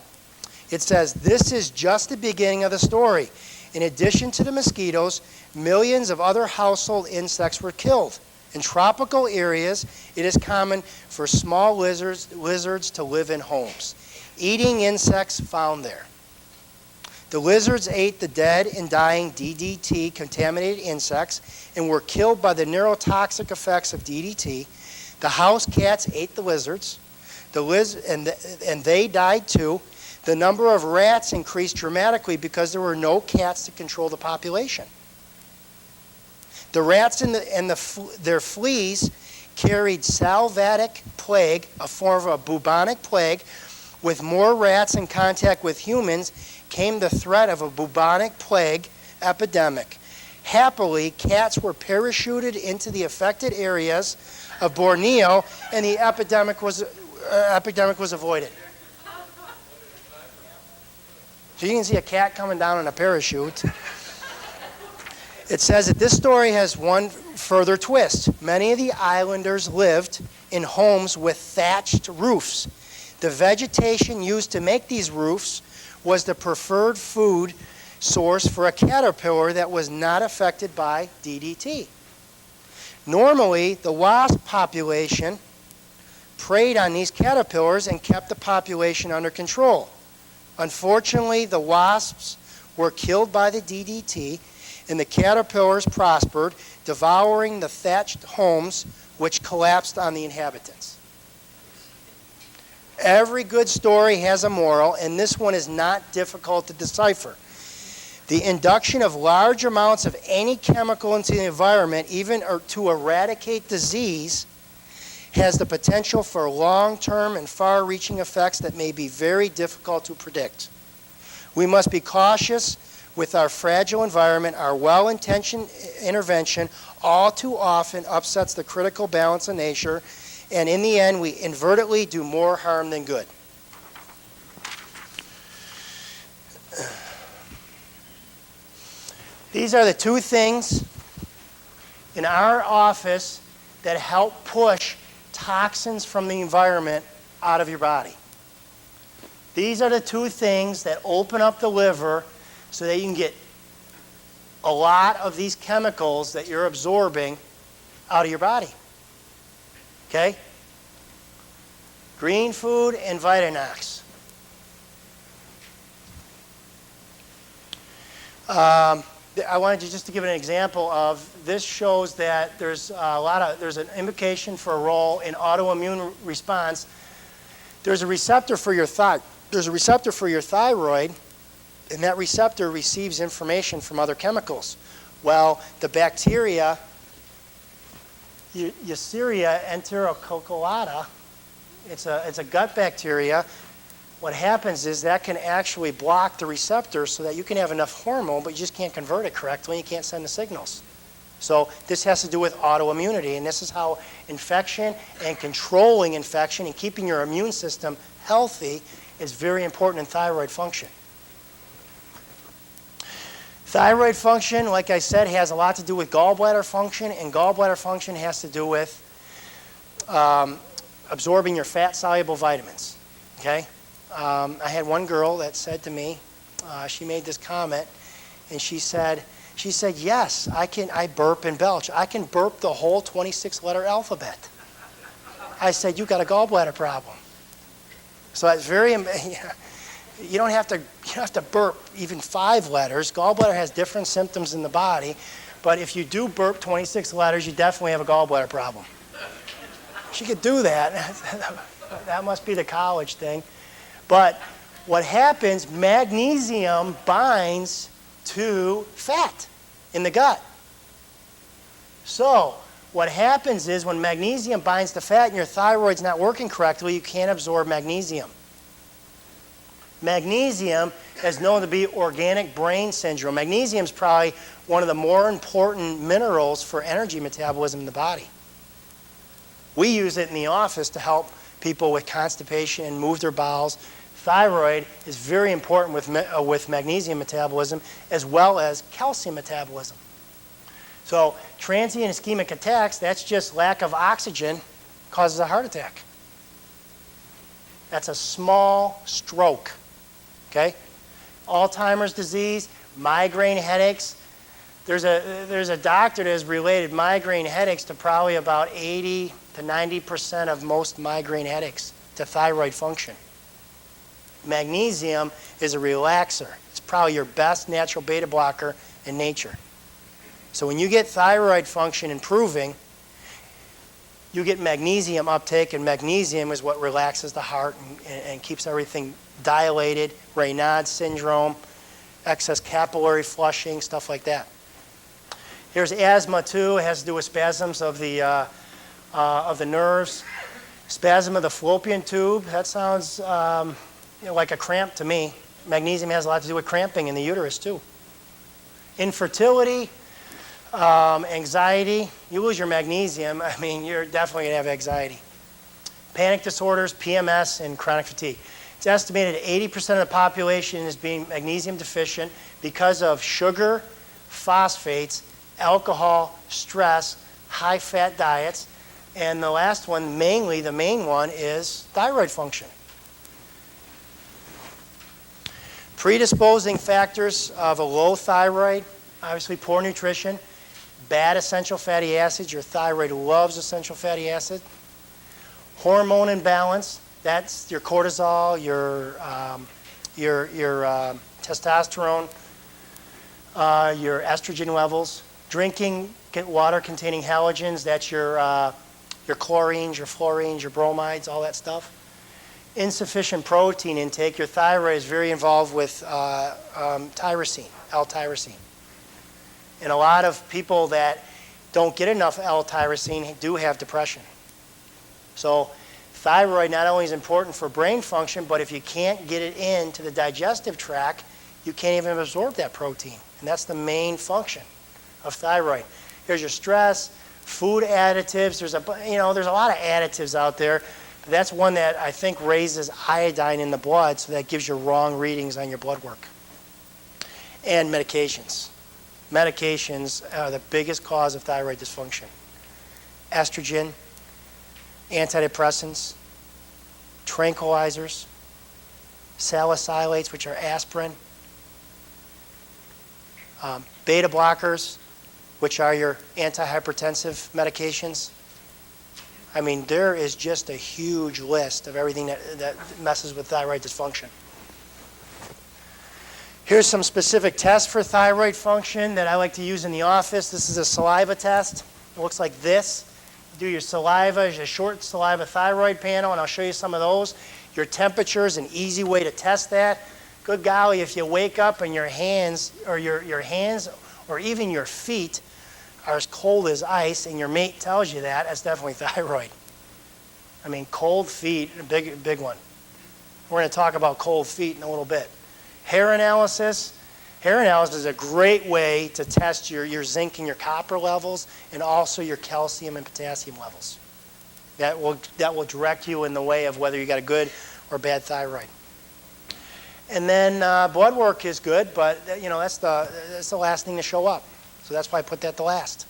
It says, this is just the beginning of the story. In addition to the mosquitoes, millions of other household insects were killed. In tropical areas, it is common for small lizards to live in homes, eating insects found there. The lizards ate the dead and dying DDT-contaminated insects and were killed by the neurotoxic effects of DDT. The house cats ate the lizards, and they died too. The number of rats increased dramatically because there were no cats to control the population. The rats and their fleas carried salviatic plague, a form of a bubonic plague. With more rats in contact with humans came the threat of a bubonic plague epidemic. Happily, cats were parachuted into the affected areas of Borneo, and the epidemic was avoided. So you can see a cat coming down in a parachute. It says that this story has one further twist. Many of the islanders lived in homes with thatched roofs. The vegetation used to make these roofs was the preferred food source for a caterpillar that was not affected by DDT. Normally, the wasp population preyed on these caterpillars and kept the population under control. Unfortunately, the wasps were killed by the DDT, and the caterpillars prospered, devouring the thatched homes, which collapsed on the inhabitants. Every good story has a moral, and this one is not difficult to decipher. The induction of large amounts of any chemical into the environment, even to eradicate disease, has the potential for long-term and far-reaching effects that may be very difficult to predict. We must be cautious with our fragile environment. Our well-intentioned intervention all too often upsets the critical balance of nature, and in the end, we inadvertently do more harm than good. These are the two things in our office that help push toxins from the environment out of your body. These are the two things that open up the liver so that you can get a lot of these chemicals that you're absorbing out of your body. Okay? Green food and Vitanox. I wanted just to give an example of this. Shows that there's an indication for a role in autoimmune response. There's a receptor for your thyroid, and that receptor receives information from other chemicals. Well, the bacteria, Yersinia enterococcolata, it's a gut bacteria. What happens is that can actually block the receptor so that you can have enough hormone, but you just can't convert it correctly, and you can't send the signals. So this has to do with autoimmunity, and this is how infection and controlling infection and keeping your immune system healthy is very important in thyroid function. Thyroid function, like I said, has a lot to do with gallbladder function, and gallbladder function has to do with absorbing your fat-soluble vitamins. Okay? I had one girl that said to me, she made this comment, and she said, yes, I burp and belch. I can burp the whole 26-letter alphabet. I said, you got a gallbladder problem. So it's very, you don't have to burp even 5 letters. Gallbladder has different symptoms in the body, but if you do burp 26 letters, you definitely have a gallbladder problem. She could do that. That must be the college thing. But what happens, magnesium binds to fat in the gut. So what happens is when magnesium binds to fat and your thyroid's not working correctly, you can't absorb magnesium. Magnesium is known to be organic brain syndrome. Magnesium is probably one of the more important minerals for energy metabolism in the body. We use it in the office to help people with constipation and move their bowels. Thyroid is very important with magnesium metabolism as well as calcium metabolism. So transient ischemic attacks, that's just lack of oxygen causes a heart attack. That's a small stroke. Okay? Alzheimer's disease, migraine headaches. There's a doctor that has related migraine headaches to probably about 80 to 90% of most migraine headaches to thyroid function. Magnesium is a relaxer. It's probably your best natural beta blocker in nature. So when you get thyroid function improving, you get magnesium uptake, and magnesium is what relaxes the heart and keeps everything dilated, Raynaud's syndrome, excess capillary flushing, stuff like that. Here's asthma too. It has to do with spasms of the nerves. Spasm of the fallopian tube. That sounds like a cramp to me. Magnesium has a lot to do with cramping in the uterus too. Infertility, anxiety. You lose your magnesium, I mean, you're definitely going to have anxiety. Panic disorders, PMS, and chronic fatigue. It's estimated 80% of the population is being magnesium deficient because of sugar, phosphates, alcohol, stress, high-fat diets, and the last one, mainly the main one, is thyroid function. Predisposing factors of a low thyroid, obviously poor nutrition, bad essential fatty acids. Your thyroid loves essential fatty acid. Hormone imbalance, that's your cortisol, your testosterone, your estrogen levels. Drinking water containing halogens, that's your chlorines, your fluorines, your bromides, all that stuff. Insufficient protein intake. Your thyroid is very involved with tyrosine, L-tyrosine. And a lot of people that don't get enough L-tyrosine do have depression. So thyroid not only is important for brain function, but if you can't get it into the digestive tract, you can't even absorb that protein. And that's the main function of thyroid. Here's your stress, food additives. There's a lot of additives out there. But that's one that I think raises iodine in the blood, so that gives you wrong readings on your blood work. And medications. Medications are the biggest cause of thyroid dysfunction. Estrogen, antidepressants, tranquilizers, salicylates, which are aspirin, beta blockers, which are your antihypertensive medications. I mean, there is just a huge list of everything that messes with thyroid dysfunction. Here's some specific tests for thyroid function that I like to use in the office. This is a saliva test. It looks like this. You do your saliva, a short saliva thyroid panel, and I'll show you some of those. Your temperature is an easy way to test that. Good golly, if you wake up and your hands or even your feet are as cold as ice and your mate tells you that, that's definitely thyroid. I mean, cold feet, a big one. We're going to talk about cold feet in a little bit. Hair analysis. Hair analysis is a great way to test your zinc and your copper levels, and also your calcium and potassium levels. That will direct you in the way of whether you got a good or bad thyroid. And then blood work is good, but that's the last thing to show up. So that's why I put that to last.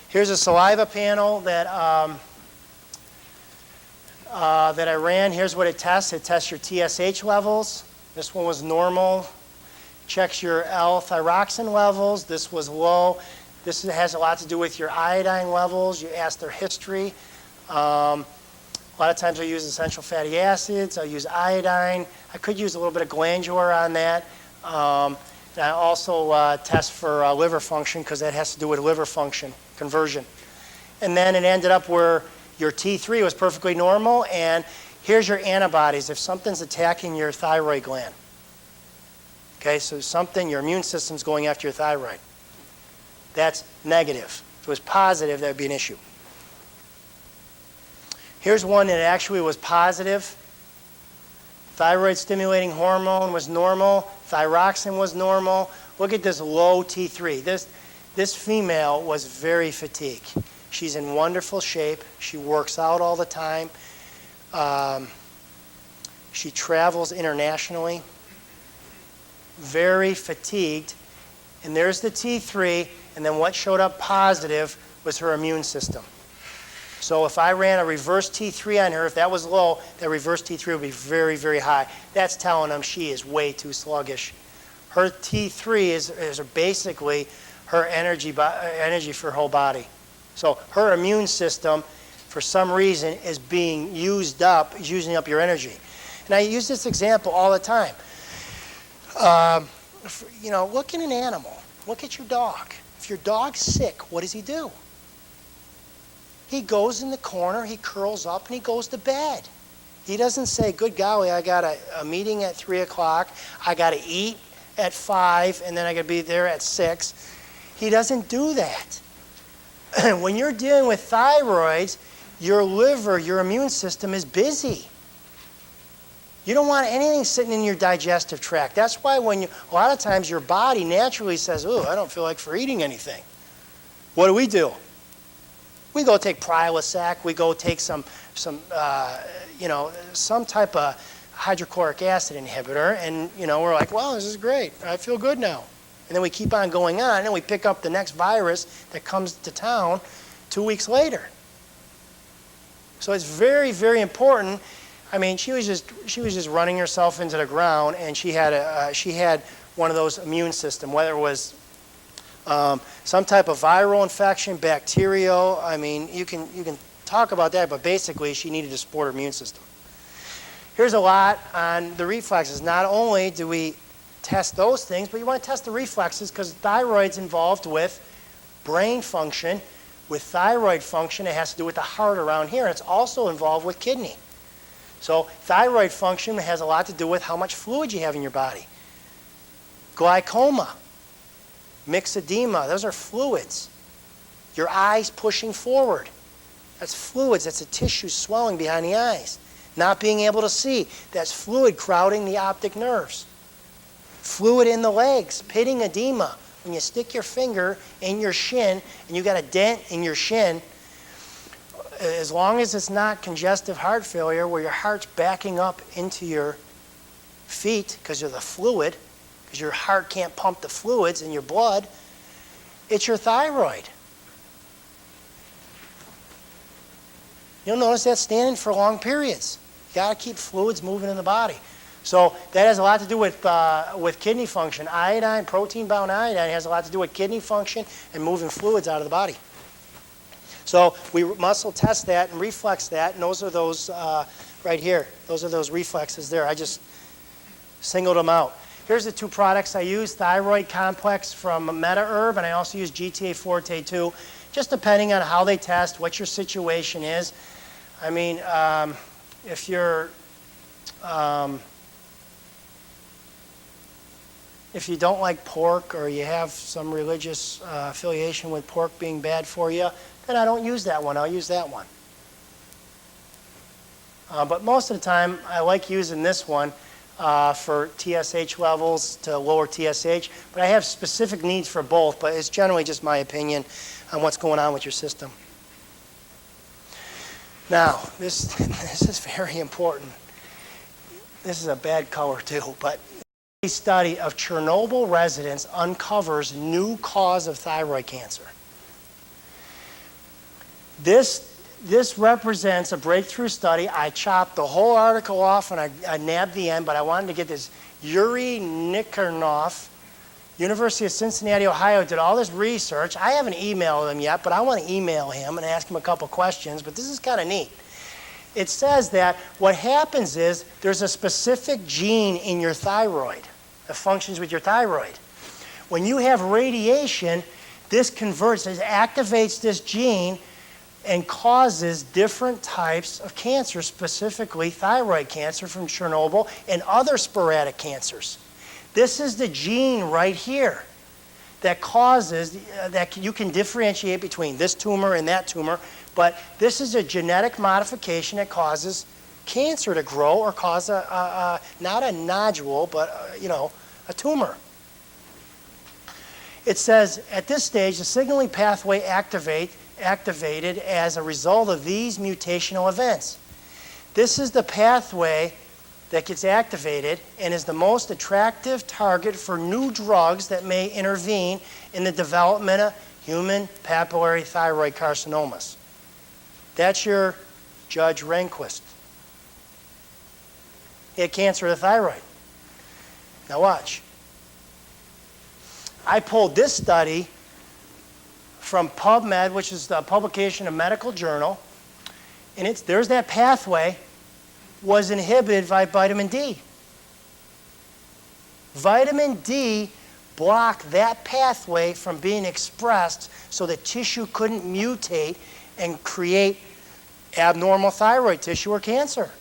Here's a saliva panel that I ran. Here's what it tests. It tests your TSH levels. This one was normal. Checks your L-thyroxine levels. This was low. This has a lot to do with your iodine levels. You ask their history. A lot of times I use essential fatty acids. I'll use iodine. I could use a little bit of glandular on that. And I also test for liver function, because that has to do with liver function conversion. And then it ended up where your T3 was perfectly normal, and here's your antibodies if something's attacking your thyroid gland. Okay, so your immune system's going after your thyroid. That's negative. If it was positive, that would be an issue. Here's one that actually was positive. Thyroid stimulating hormone was normal. Thyroxine was normal. Look at this low T3. This female was very fatigued. She's in wonderful shape. She works out all the time. She travels internationally. Very fatigued. And there's the T3, and then what showed up positive was her immune system. So if I ran a reverse T3 on her, if that was low, that reverse T3 would be very, very high. That's telling them she is way too sluggish. Her T3 is basically her energy for her whole body. So her immune system, for some reason, is being using up your energy. And I use this example all the time. Look at an animal. Look at your dog. If your dog's sick, what does he do? He goes in the corner, he curls up, and he goes to bed. He doesn't say, good golly, I got a meeting at 3 o'clock, I got to eat at 5, and then I got to be there at 6. He doesn't do that. When you're dealing with thyroids, your liver, your immune system is busy. You don't want anything sitting in your digestive tract. That's why a lot of times your body naturally says, oh, I don't feel like for eating anything. What do? We go take Prilosec. We go take some type of hydrochloric acid inhibitor, and we're like, well, this is great. I feel good now. And then we keep on going on, and then we pick up the next virus that comes to town 2 weeks later. So it's very, very important. I mean, she was just running herself into the ground, and she had one of those immune system, whether it was some type of viral infection, bacterial. I mean, you can talk about that, but basically she needed to support her immune system. Here's a lot on the reflexes. Not only do we test those things, but you want to test the reflexes because thyroid's involved with brain function. With thyroid function, it has to do with the heart around here. And it's also involved with kidney. So thyroid function has a lot to do with how much fluid you have in your body. Glaucoma, myxedema, those are fluids. Your eyes pushing forward. That's fluids. That's a tissue swelling behind the eyes. Not being able to see. That's fluid crowding the optic nerves. Fluid in the legs, pitting edema. When you stick your finger in your shin and you got a dent in your shin, as long as it's not congestive heart failure where your heart's backing up into your feet because of the fluid, because your heart can't pump the fluids in your blood, it's your thyroid. You'll notice that standing for long periods. You got to keep fluids moving in the body. So that has a lot to do with kidney function. Iodine, protein-bound iodine, has a lot to do with kidney function and moving fluids out of the body. So we muscle test that and reflex that, and those are those right here. Those are those reflexes there. I just singled them out. Here's the two products I use, Thyroid Complex from MetaHerb, and I also use GTA Forte 2, just depending on how they test, what your situation is. I mean, if you're... if you don't like pork or you have some religious affiliation with pork being bad for you, then I don't use that one. I'll use that one. But most of the time, I like using this one for TSH levels to lower TSH. But I have specific needs for both, but it's generally just my opinion on what's going on with your system. Now, this is very important. This is a bad color too, but a study of Chernobyl residents uncovers new cause of thyroid cancer. This represents a breakthrough study. I chopped the whole article off and I nabbed the end, but I wanted to get this. Yuri Nikornov, University of Cincinnati, Ohio, did all this research. I haven't emailed him yet, but I want to email him and ask him a couple questions, but this is kind of neat. It says that what happens is there's a specific gene in your thyroid that functions with your thyroid. When you have radiation, this converts, it activates this gene and causes different types of cancer, specifically thyroid cancer from Chernobyl and other sporadic cancers. This is the gene right here that causes, that you can differentiate between this tumor and that tumor, but this is a genetic modification that causes cancer to grow or cause not a nodule, but a tumor. It says at this stage, the signaling pathway activated as a result of these mutational events. This is the pathway that gets activated and is the most attractive target for new drugs that may intervene in the development of human papillary thyroid carcinomas. That's your Judge Rehnquist. He had cancer of the thyroid. Now watch. I pulled this study from PubMed, which is the publication of medical journal, and there's that pathway was inhibited by vitamin D. Vitamin D blocked that pathway from being expressed so the tissue couldn't mutate and create abnormal thyroid tissue or cancer.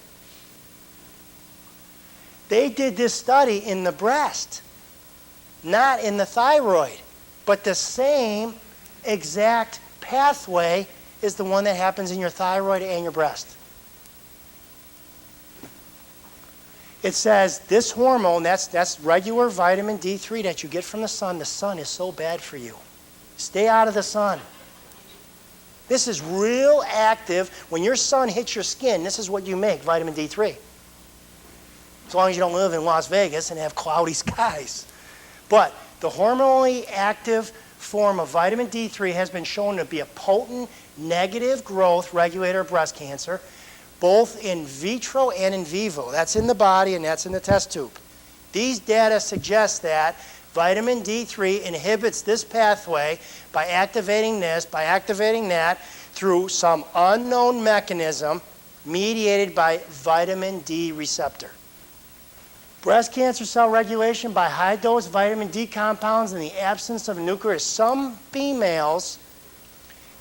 They did this study in the breast, not in the thyroid, but the same exact pathway is the one that happens in your thyroid and your breast. It says this hormone, that's regular vitamin D3 that you get from the sun. The sun is so bad for you. Stay out of the sun. This is real active. When your sun hits your skin, this is what you make, vitamin D3. As long as you don't live in Las Vegas and have cloudy skies. But the hormonally active form of vitamin D3 has been shown to be a potent negative growth regulator of breast cancer, both in vitro and in vivo. That's in the body and that's in the test tube. These data suggest that vitamin D3 inhibits this pathway by activating this, by activating that, through some unknown mechanism, mediated by vitamin D receptor. Breast cancer cell regulation by high-dose vitamin D compounds in the absence of nuclear. Some females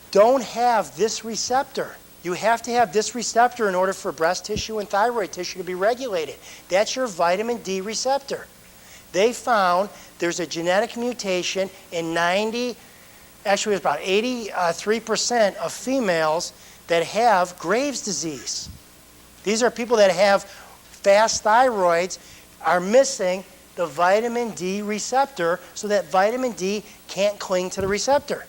don't have this receptor. You have to have this receptor in order for breast tissue and thyroid tissue to be regulated. That's your vitamin D receptor. They found there's a genetic mutation in actually it's about 83% of females that have Graves' disease. These are people that have fast thyroids, are missing the vitamin D receptor, so that vitamin D can't cling to the receptor.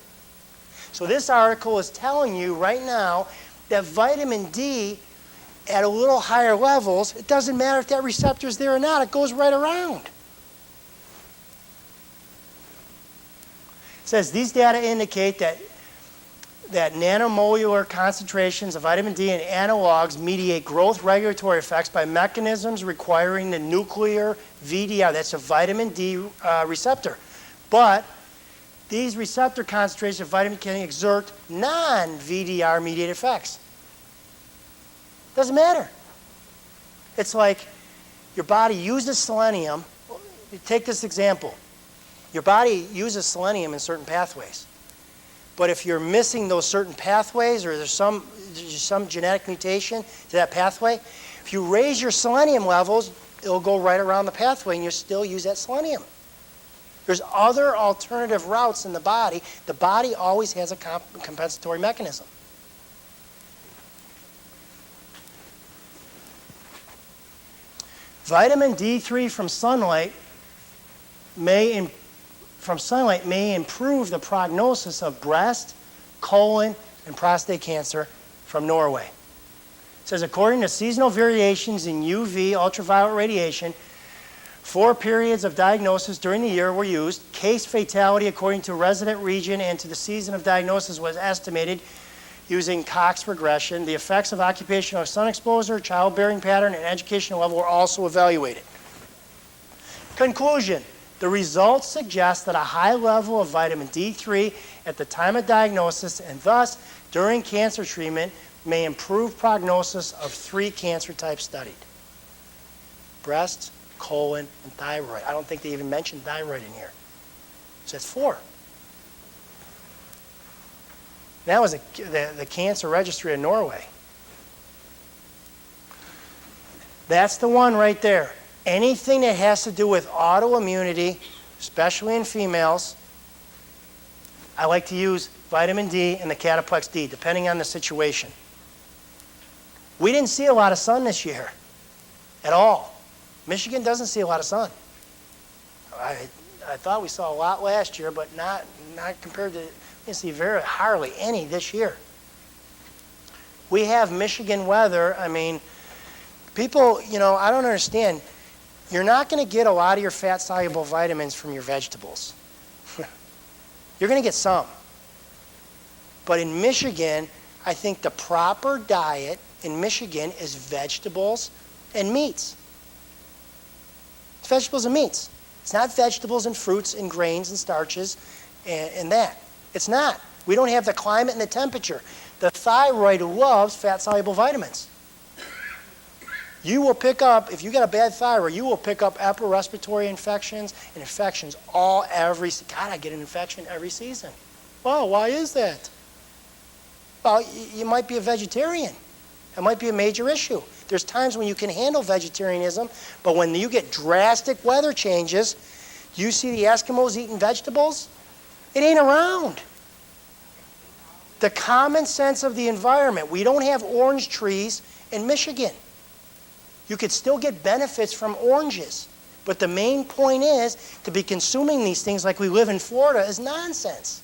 So this article is telling you right now that vitamin D at a little higher levels, it doesn't matter if that receptor is there or not, it goes right around. It says these data indicate that nanomolar concentrations of vitamin D and analogs mediate growth regulatory effects by mechanisms requiring the nuclear VDR. That's a vitamin D receptor. But these receptor concentrations of vitamin can exert non-VDR mediated effects. Doesn't matter. It's like your body uses selenium. Take this example. Your body uses selenium in certain pathways. But if you're missing those certain pathways, or there's some genetic mutation to that pathway, if you raise your selenium levels, it'll go right around the pathway and you'll still use that selenium. There's other alternative routes in the body. The body always has a compensatory mechanism. Vitamin D3 from sunlight may improve the prognosis of breast, colon, and prostate cancer from Norway. It says, according to seasonal variations in UV ultraviolet radiation, 4 periods of diagnosis during the year were used. Case fatality according to resident region and to the season of diagnosis was estimated using Cox regression. The effects of occupational sun exposure, childbearing pattern, and educational level were also evaluated. Conclusion. The results suggest that a high level of vitamin D3 at the time of diagnosis and thus during cancer treatment may improve prognosis of 3 cancer types studied: breast, colon, and thyroid. I don't think they even mentioned thyroid in here. So that's 4. That was the cancer registry of Norway. That's the one right there. Anything that has to do with autoimmunity, especially in females, I like to use vitamin D and the Cataplex D, depending on the situation. We didn't see a lot of sun this year at all. Michigan doesn't see a lot of sun. I thought we saw a lot last year, but not compared to, we didn't see hardly any this year. We have Michigan weather. I mean, people, I don't understand. You're not going to get a lot of your fat-soluble vitamins from your vegetables. You're going to get some. But in Michigan, I think the proper diet in Michigan is vegetables and meats. It's vegetables and meats. It's not vegetables and fruits and grains and starches and that. It's not. We don't have the climate and the temperature. The thyroid loves fat-soluble vitamins. You will pick up, if you got a bad thyroid, you will pick up upper respiratory infections and infections God, I get an infection every season. Well, why is that? Well, you might be a vegetarian. That might be a major issue. There's times when you can handle vegetarianism, but when you get drastic weather changes, you see the Eskimos eating vegetables? It ain't around. The common sense of the environment. We don't have orange trees in Michigan. You could still get benefits from oranges. But the main point is, to be consuming these things like we live in Florida is nonsense.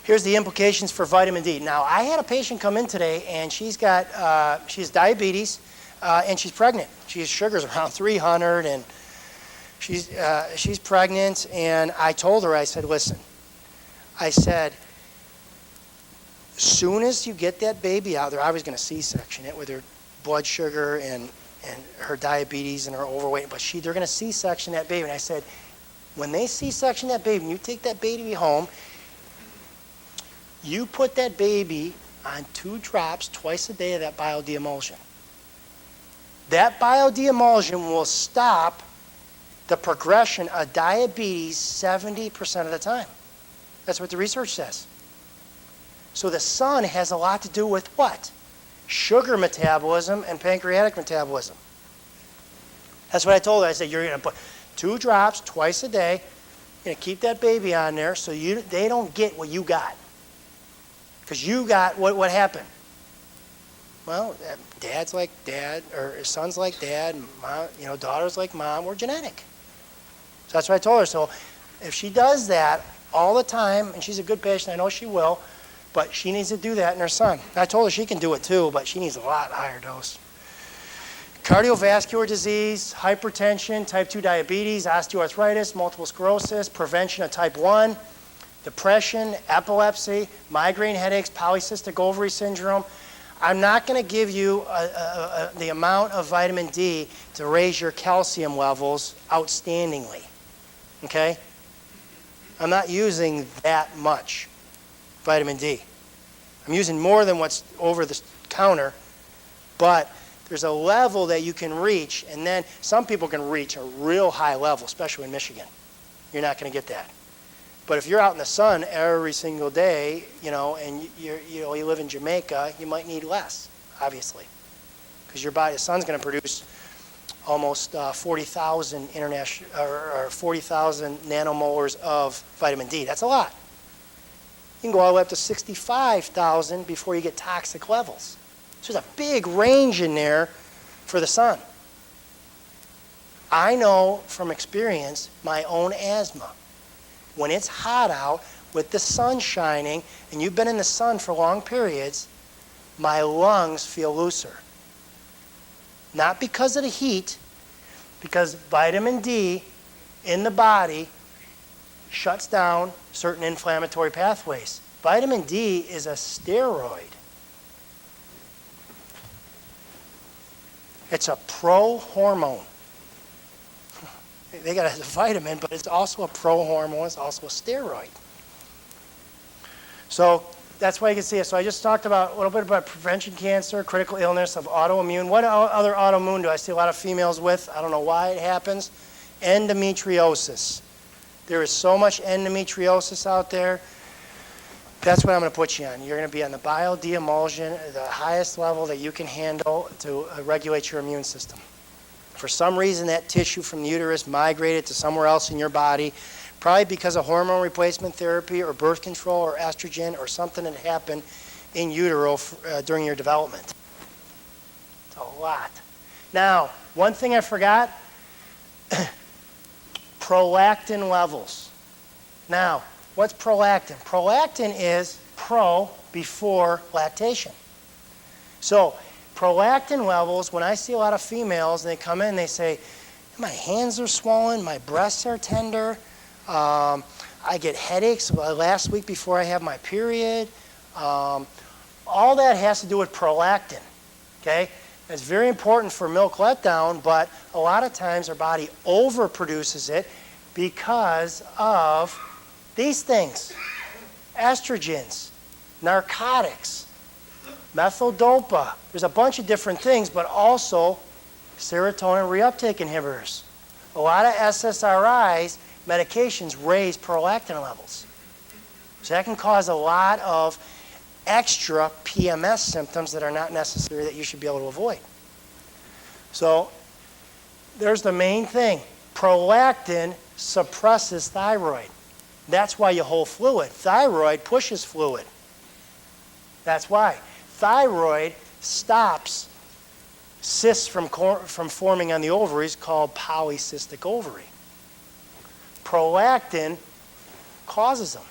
Here's the implications for vitamin D. Now, I had a patient come in today, and she has diabetes, and she's pregnant. She's sugar's around 300, and she's pregnant. And I told her, I said, listen, I said, soon as you get that baby out there, I was going to C-section it with her blood sugar and her diabetes and her overweight, but they're going to C-section that baby. And I said, When they C-section that baby, and you take that baby home, you put that baby on 2 drops twice a day of that bio-de-emulsion. That bio-de-emulsion will stop the progression of diabetes 70% of the time. That's what the research says. So the sun has a lot to do with what? Sugar metabolism and pancreatic metabolism. That's what I told her. I said, you're going to put 2 drops twice a day. You're going to keep that baby on there so they don't get what you got. Because you got what happened. Well, dad's like dad, or son's like dad, mom, daughter's like mom. We're genetic. So that's what I told her. So if she does that all the time, and she's a good patient, I know she will, but she needs to do that in her son. I told her she can do it too, but she needs a lot higher dose. Cardiovascular disease, hypertension, type 2 diabetes, osteoarthritis, multiple sclerosis, prevention of type 1, depression, epilepsy, migraine headaches, polycystic ovary syndrome. I'm not going to give you the amount of vitamin D to raise your calcium levels outstandingly, okay? I'm not using that much vitamin D. I'm using more than what's over the counter, but there's a level that you can reach, and then some people can reach a real high level, especially in Michigan. You're not going to get that. But if you're out in the sun every single day, and you live in Jamaica, you might need less, obviously, because the sun's going to produce almost 40,000 or 40,000 nanomolars of vitamin D. That's a lot. You can go all the way up to 65,000 before you get toxic levels. So there's a big range in there for the sun. I know from experience my own asthma. When it's hot out with the sun shining and you've been in the sun for long periods, my lungs feel looser. Not because of the heat, because vitamin D in the body shuts down certain inflammatory pathways. Vitamin D is a steroid. It's a pro-hormone. They got a vitamin, but it's also a pro-hormone. It's also a steroid. So that's why you can see it. So I just talked about a little bit about prevention cancer, critical illness of autoimmune. What other autoimmune do I see a lot of females with? I don't know why it happens. Endometriosis. There is so much endometriosis out there. That's what I'm going to put you on. You're going to be on the bio-de-emulsion, the highest level that you can handle to regulate your immune system. For some reason, that tissue from the uterus migrated to somewhere else in your body, probably because of hormone replacement therapy or birth control or estrogen or something that happened in utero during your development. It's a lot. Now, one thing I forgot, prolactin levels. Now, what's prolactin? Prolactin is pro before lactation. So, prolactin levels, when I see a lot of females, and they come in and they say, my hands are swollen, my breasts are tender, I get headaches last week before I have my period. All that has to do with prolactin, okay? It's very important for milk letdown, but a lot of times our body overproduces it because of these things: estrogens, narcotics, methyl-dopa. There's a bunch of different things, but also serotonin reuptake inhibitors. A lot of SSRIs, medications, raise prolactin levels. So that can cause a lot of extra PMS symptoms that are not necessary that you should be able to avoid. So there's the main thing. Prolactin suppresses thyroid. That's why you hold fluid. Thyroid pushes fluid. That's why. Thyroid stops cysts from forming on the ovaries, called polycystic ovary. Prolactin causes them.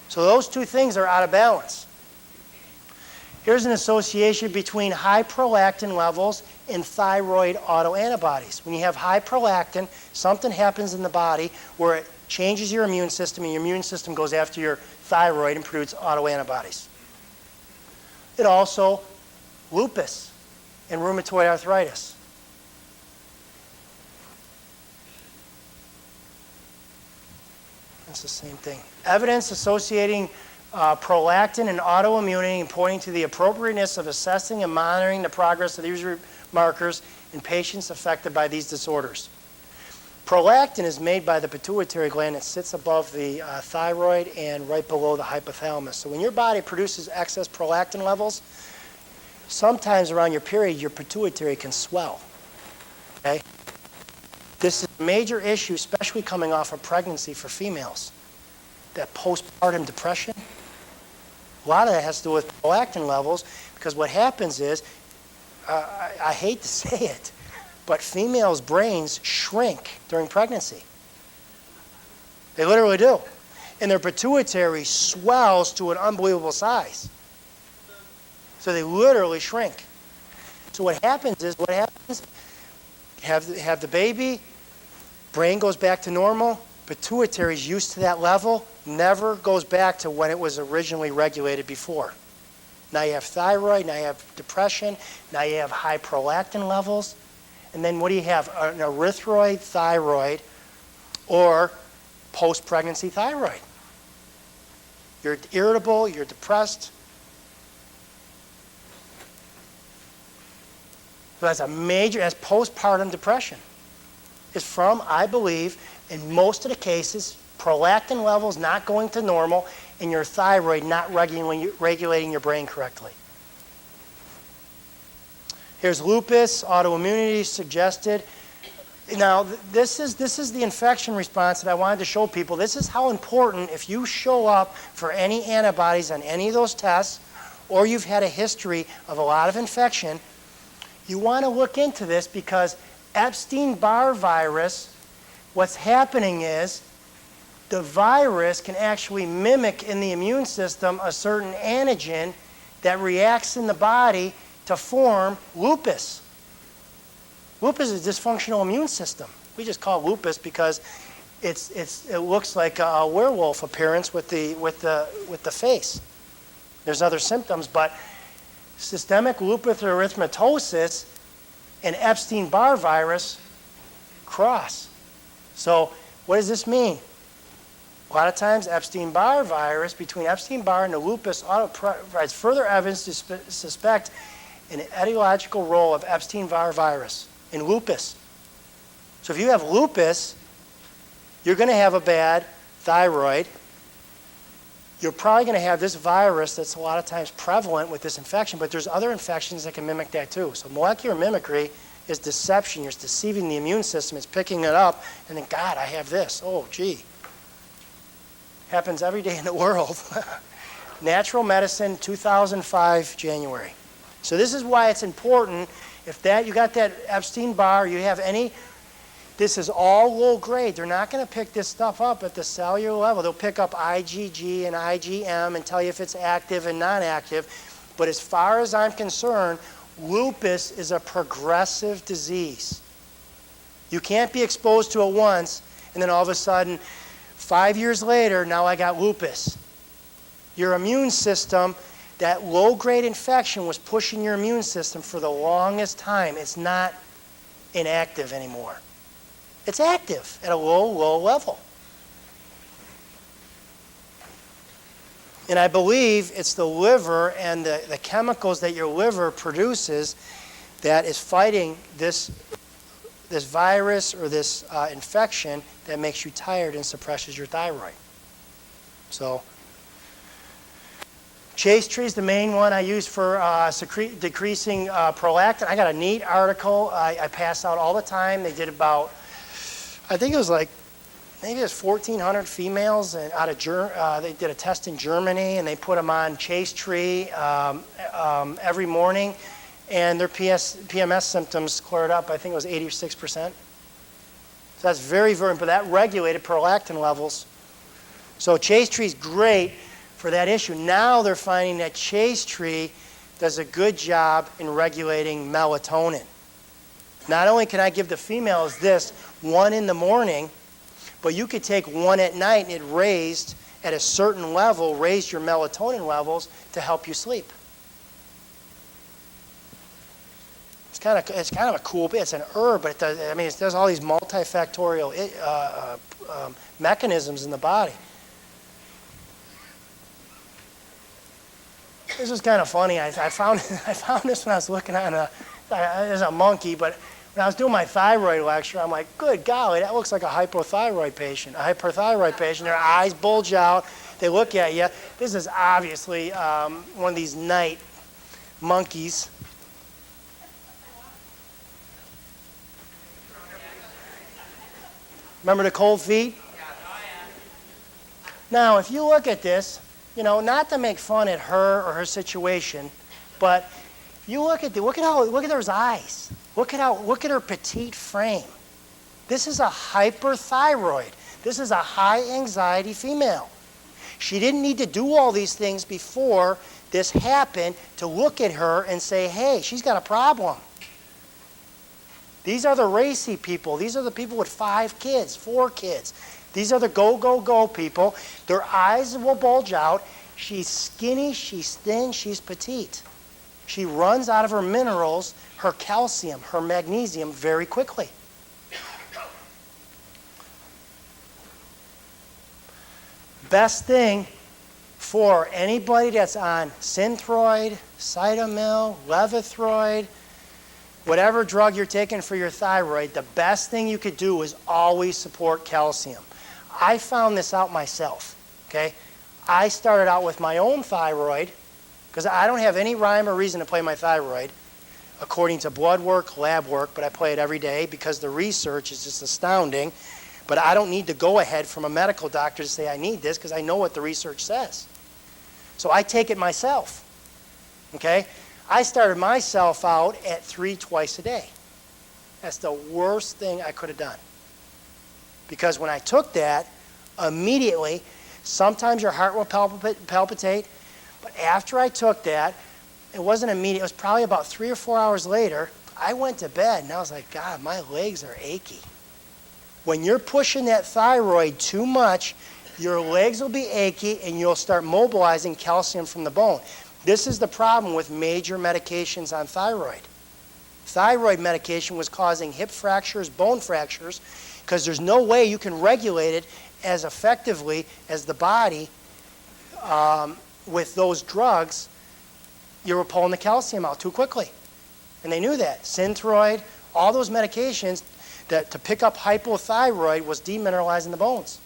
So those two things are out of balance. Here's an association between high prolactin levels and thyroid autoantibodies. When you have high prolactin, something happens in the body where it changes your immune system, and your immune system goes after your thyroid and produces autoantibodies. It also, lupus and rheumatoid arthritis. It's the same thing. Evidence associating prolactin and autoimmunity and pointing to the appropriateness of assessing and monitoring the progress of these markers in patients affected by these disorders. Prolactin is made by the pituitary gland that sits above the thyroid and right below the hypothalamus. So when your body produces excess prolactin levels, sometimes around your period, your pituitary can swell. Okay? This is a major issue, especially coming off of pregnancy for females. That postpartum depression, a lot of that has to do with prolactin levels, because what happens is, I hate to say it, but females' brains shrink during pregnancy. They literally do. And their pituitary swells to an unbelievable size. So they literally shrink. So what happens, have the baby, brain goes back to normal, pituitary is used to that level, never goes back to when it was originally regulated before. Now you have thyroid, now you have depression, now you have high prolactin levels, and then what do you have? An erythroid thyroid or post-pregnancy thyroid. You're irritable, you're depressed. So that's postpartum depression. Is from, I believe, in most of the cases, prolactin levels not going to normal and your thyroid not regulating your brain correctly. Here's lupus, autoimmunity suggested. Now, this is the infection response that I wanted to show people. This is how important, if you show up for any antibodies on any of those tests, or you've had a history of a lot of infection, you want to look into this, because Epstein-Barr virus, what's happening is the virus can actually mimic in the immune system a certain antigen that reacts in the body to form lupus. Lupus is a dysfunctional immune system. We just call it lupus because it looks like a werewolf appearance with the face. There's other symptoms, but systemic lupus erythematosus and Epstein-Barr virus cross. So what does this mean? A lot of times Epstein-Barr virus, between Epstein-Barr and the lupus, provides further evidence to suspect an etiological role of Epstein-Barr virus in lupus. So if you have lupus, you're going to have a bad thyroid. You're probably going to have this virus that's a lot of times prevalent with this infection, but there's other infections that can mimic that too. So molecular mimicry is deception. You're deceiving the immune system. It's picking it up, and then, God, I have this. Oh, gee. Happens every day in the world. Natural Medicine, 2005, January. So this is why it's important. If you got that Epstein-Barr, you have any, this is all low grade. They're not going to pick this stuff up at the cellular level. They'll pick up IgG and IgM and tell you if it's active and non-active. But as far as I'm concerned, lupus is a progressive disease. You can't be exposed to it once and then all of a sudden, 5 years later, now I got lupus. Your immune system, that low-grade infection was pushing your immune system for the longest time. It's not inactive anymore. It's active at a low level. And I believe it's the liver and the chemicals that your liver produces that is fighting this virus or this infection that makes you tired and suppresses your thyroid. So, Chase tree is the main one I use for decreasing prolactin. I got a neat article I pass out all the time. They did about, I think it was like, maybe it was 1,400 females out of they did a test in Germany, and they put them on Chase tree every morning, and their PMS symptoms cleared up. I think it was 86%. So that's very, very, but that regulated prolactin levels. So Chase tree is great for that issue. Now they're finding that Chase tree does a good job in regulating melatonin. Not only can I give the females this one in the morning, but you could take one at night and it raised at a certain level, raised your melatonin levels to help you sleep. it's kind of a cool bit. It's an herb, but it does all these multifactorial mechanisms in the body. This was kind of funny. I found this when I was looking on there's a monkey, but when I was doing my thyroid lecture, I'm like, good golly, that looks like a hypothyroid patient. A hyperthyroid patient, their eyes bulge out, they look at you. This is obviously one of these night monkeys. Remember the cold feet? Now, if you look at this, not to make fun at her or her situation, but if you look at those eyes. Look at her petite frame. This is a hyperthyroid. This is a high anxiety female. She didn't need to do all these things before this happened to look at her and say, hey, she's got a problem. These are the racy people. These are the people with 5 kids, 4 kids. These are the go, go, go people. Their eyes will bulge out. She's skinny, she's thin, she's petite. She runs out of her minerals, her calcium, her magnesium very quickly. Best thing for anybody that's on Synthroid, Cytomel, Levithroid, whatever drug you're taking for your thyroid, the best thing you could do is always support calcium. I found this out myself, okay? I started out with my own thyroid because I don't have any rhyme or reason to play my thyroid according to blood work, lab work, but I play it every day because the research is just astounding. But I don't need to go ahead from a medical doctor to say I need this because I know what the research says. So I take it myself, okay? I started myself out at 3 twice a day. That's the worst thing I could have done. Because when I took that, immediately, sometimes your heart will palpitate, but after I took that, it wasn't immediate. It was probably about 3 or 4 hours later, I went to bed and I was like, God, my legs are achy. When you're pushing that thyroid too much, your legs will be achy and you'll start mobilizing calcium from the bone. This is the problem with major medications on thyroid. Thyroid medication was causing hip fractures, bone fractures, because there's no way you can regulate it as effectively as the body with those drugs. You were pulling the calcium out too quickly. And they knew that. Synthroid, all those medications that to pick up hypothyroid was demineralizing the bones.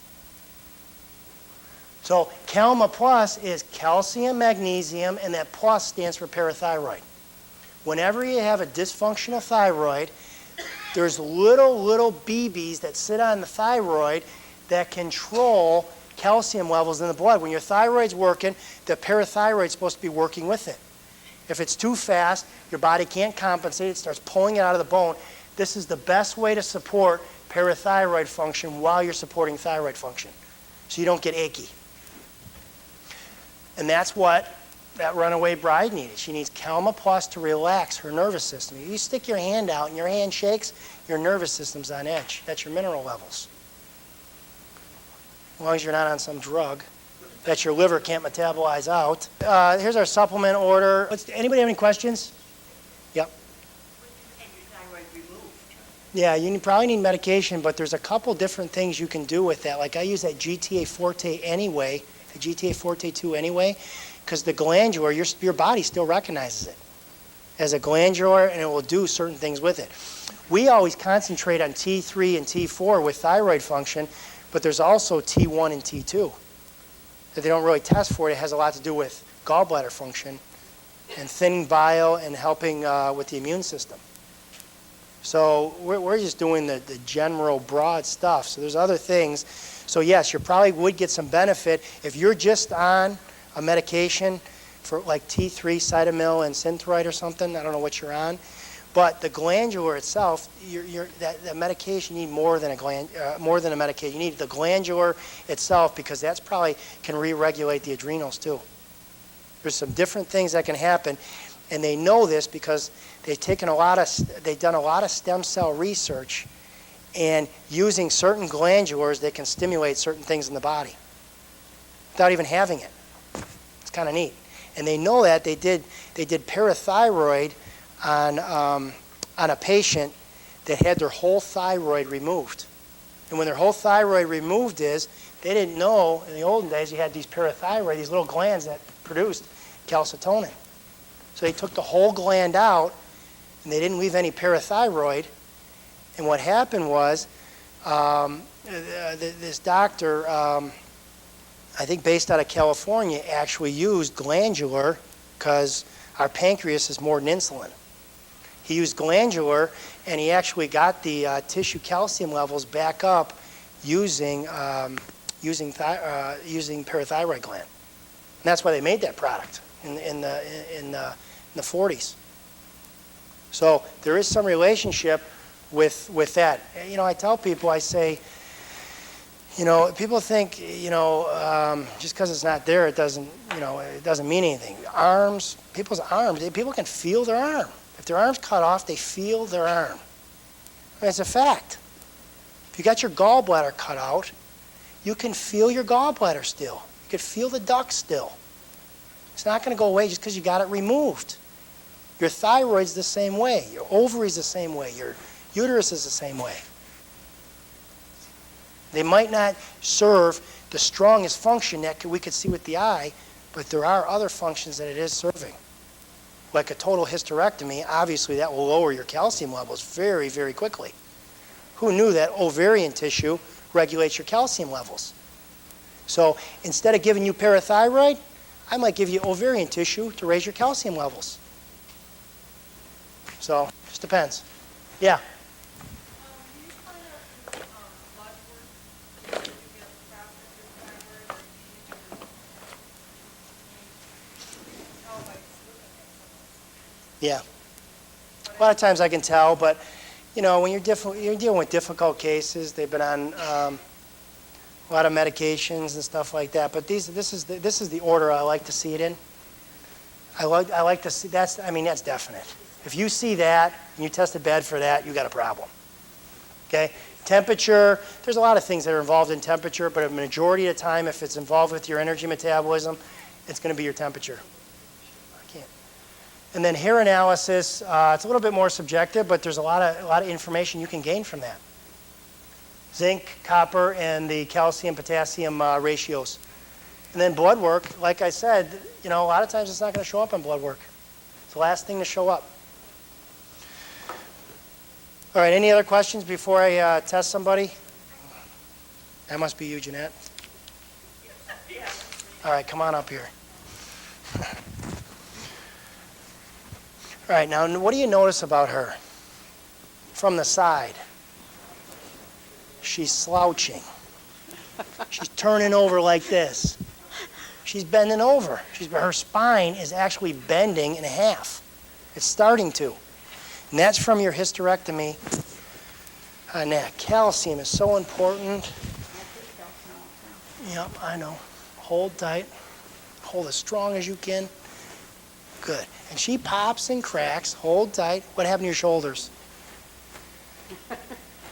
So Calma Plus is calcium, magnesium, and that plus stands for parathyroid. Whenever you have a dysfunctional thyroid, there's little BBs that sit on the thyroid that control calcium levels in the blood. When your thyroid's working, the parathyroid's supposed to be working with it. If it's too fast, your body can't compensate, it starts pulling it out of the bone. This is the best way to support parathyroid function while you're supporting thyroid function, so you don't get achy. And that's what that runaway bride needed. She needs Calma Plus to relax her nervous system. You stick your hand out and your hand shakes, your nervous system's on edge. That's your mineral levels. As long as you're not on some drug that your liver can't metabolize out. Here's our supplement order. Anybody have any questions? Yep. And your thyroid removed. Yeah, you probably need medication, but there's a couple different things you can do with that. Like I use that GTA Forte anyway, the GTA Forte 2 anyway, because the glandular, your body still recognizes it as a glandular, and it will do certain things with it. We always concentrate on T3 and T4 with thyroid function, but there's also T1 and T2 that they don't really test for. It has a lot to do with gallbladder function and thinning bile and helping with the immune system. So we're just doing the general broad stuff. So there's other things. So yes, you probably would get some benefit if you're just on a medication for like T3, Cytomel, and Synthroid or something. I don't know what you're on. But the glandular itself, that medication, you need more than a medication. You need the glandular itself because that's probably can re-regulate the adrenals too. There's some different things that can happen, and they know this because they've done a lot of stem cell research, and using certain glandulars, they can stimulate certain things in the body without even having it. It's kind of neat, and they know that they did parathyroid on on a patient that had their whole thyroid removed. And when their whole thyroid removed is, they didn't know, in the olden days, you had these parathyroid, these little glands that produced calcitonin. So they took the whole gland out, and they didn't leave any parathyroid. And what happened was, this doctor, I think based out of California, actually used glandular, because our pancreas is more than insulin. He used glandular, and he actually got the tissue calcium levels back up using parathyroid gland. And that's why they made that product in the 40s. So there is some relationship with that. You know, I tell people, I say, you know, people think, you know, just because it's not there, it doesn't mean anything. Arms, people's arms, people can feel their arm. If their arm's cut off, they feel their arm. I mean, it's a fact. If you got your gallbladder cut out, you can feel your gallbladder still. You can feel the duct still. It's not going to go away just because you got it removed. Your thyroid's the same way. Your ovary's the same way. Your uterus is the same way. They might not serve the strongest function that we could see with the eye, but there are other functions that it is serving. Like a total hysterectomy, obviously that will lower your calcium levels very, very quickly. Who knew that ovarian tissue regulates your calcium levels? So instead of giving you parathyroid, I might give you ovarian tissue to raise your calcium levels. So, just depends. Yeah? Yeah. A lot of times I can tell, but you know, when you're dealing with difficult cases, they've been on a lot of medications and stuff like that. But this is the order I like to see it in. I like to see that's definite. If you see that and you tested bad for that, you got a problem. Okay? Temperature. There's a lot of things that are involved in temperature, but a majority of the time, if it's involved with your energy metabolism, it's going to be your temperature. And then hair analysis, it's a little bit more subjective, but there's a lot of information you can gain from that. Zinc, copper, and the calcium-potassium ratios. And then blood work, like I said, you know, a lot of times it's not going to show up on blood work. It's the last thing to show up. All right, any other questions before I test somebody? That must be you, Jeanette. All right, come on up here. All right, now what do you notice about her? From the side, she's slouching. She's turning over like this. She's bending over. Her spine is actually bending in half. It's starting to. And that's from your hysterectomy. And that calcium is so important. Yep, I know. Hold tight. Hold as strong as you can. Good. And she pops and cracks. Hold tight. What happened to your shoulders?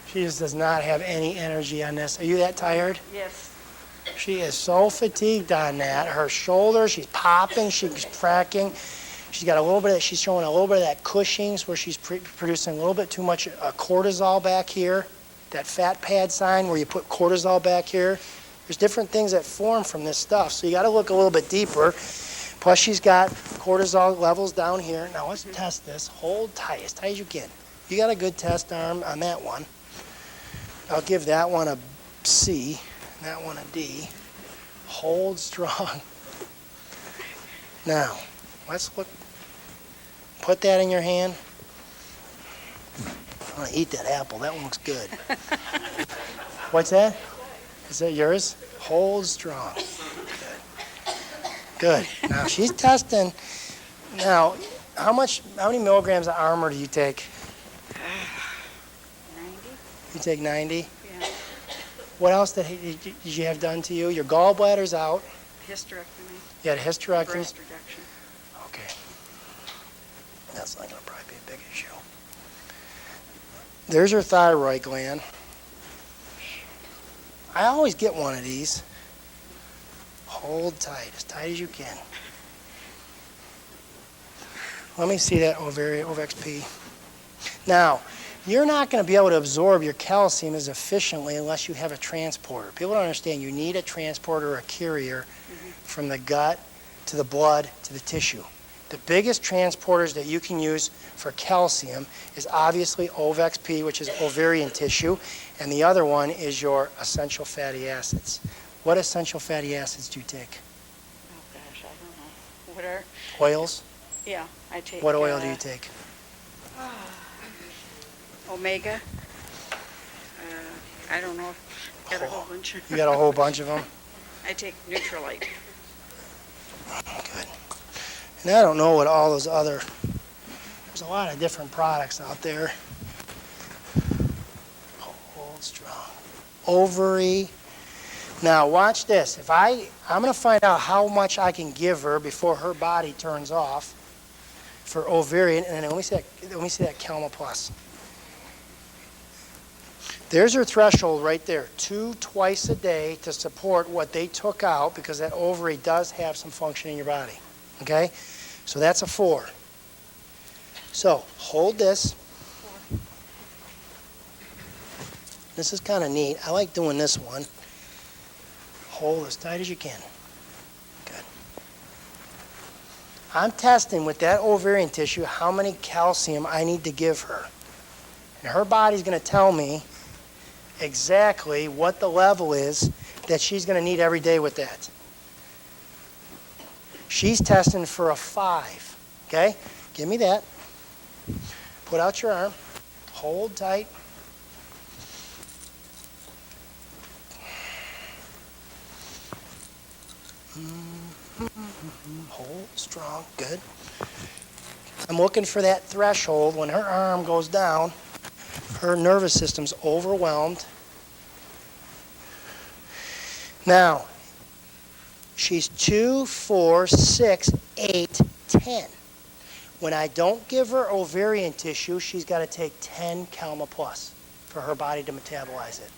She just does not have any energy on this. Are you that tired? Yes. She is so fatigued on that. Her shoulders, she's popping, she's cracking. She's got a little bit of, she's showing a little bit of that Cushing's where she's producing a little bit too much cortisol back here. That fat pad sign where you put cortisol back here. There's different things that form from this stuff. So you got to look a little bit deeper. Plus she's got cortisol levels down here. Now let's test this. Hold tight as you can. You got a good test arm on that one. I'll give that one a C, and that one a D. Hold strong. Now, let's look. Put that in your hand. I'm going to eat that apple. That one looks good. What's that? Is that yours? Hold strong. Good. Now she's testing. Now, how many milligrams of Armour do you take? 90? You take 90? Yeah. What else did you have done to you? Your gallbladder's out. Hysterectomy. You had a hysterectomy? Breast reduction. Okay. That's not going to probably be a big issue. There's your thyroid gland. I always get one of these. Hold tight as you can. Let me see that OVXP. Now, you're not going to be able to absorb your calcium as efficiently unless you have a transporter. People don't understand you need a transporter or a carrier from the gut to the blood to the tissue. The biggest transporters that you can use for calcium is obviously OVXP, which is ovarian tissue, and the other one is your essential fatty acids. What essential fatty acids do you take? Oh, gosh, I don't know. What are, Oils? yeah, I take. What oil do you take? Omega. I don't know. Got a whole bunch. You got a whole bunch of them? I take Neutralite. Good. And I don't know what all those other, there's a lot of different products out there. Hold strong. Ovary. Now watch this. I'm going to find out how much I can give her before her body turns off for ovarian, and then let me see that Calma Plus. There's her threshold right there, 2 twice a day to support what they took out, because that ovary does have some function in your body. Okay? So that's a 4. So hold this. This is kind of neat. I like doing this one. Hold as tight as you can. Good. I'm testing with that ovarian tissue how many calcium I need to give her. And her body's going to tell me exactly what the level is that she's going to need every day with that. She's testing for a 5. Okay? Give me that. Put out your arm. Hold tight. Hold strong. Good. I'm looking for that threshold. When her arm goes down, her nervous system's overwhelmed. Now, she's 2, 4, 6, 8, 10. When I don't give her ovarian tissue, she's got to take 10 Calma Plus for her body to metabolize it.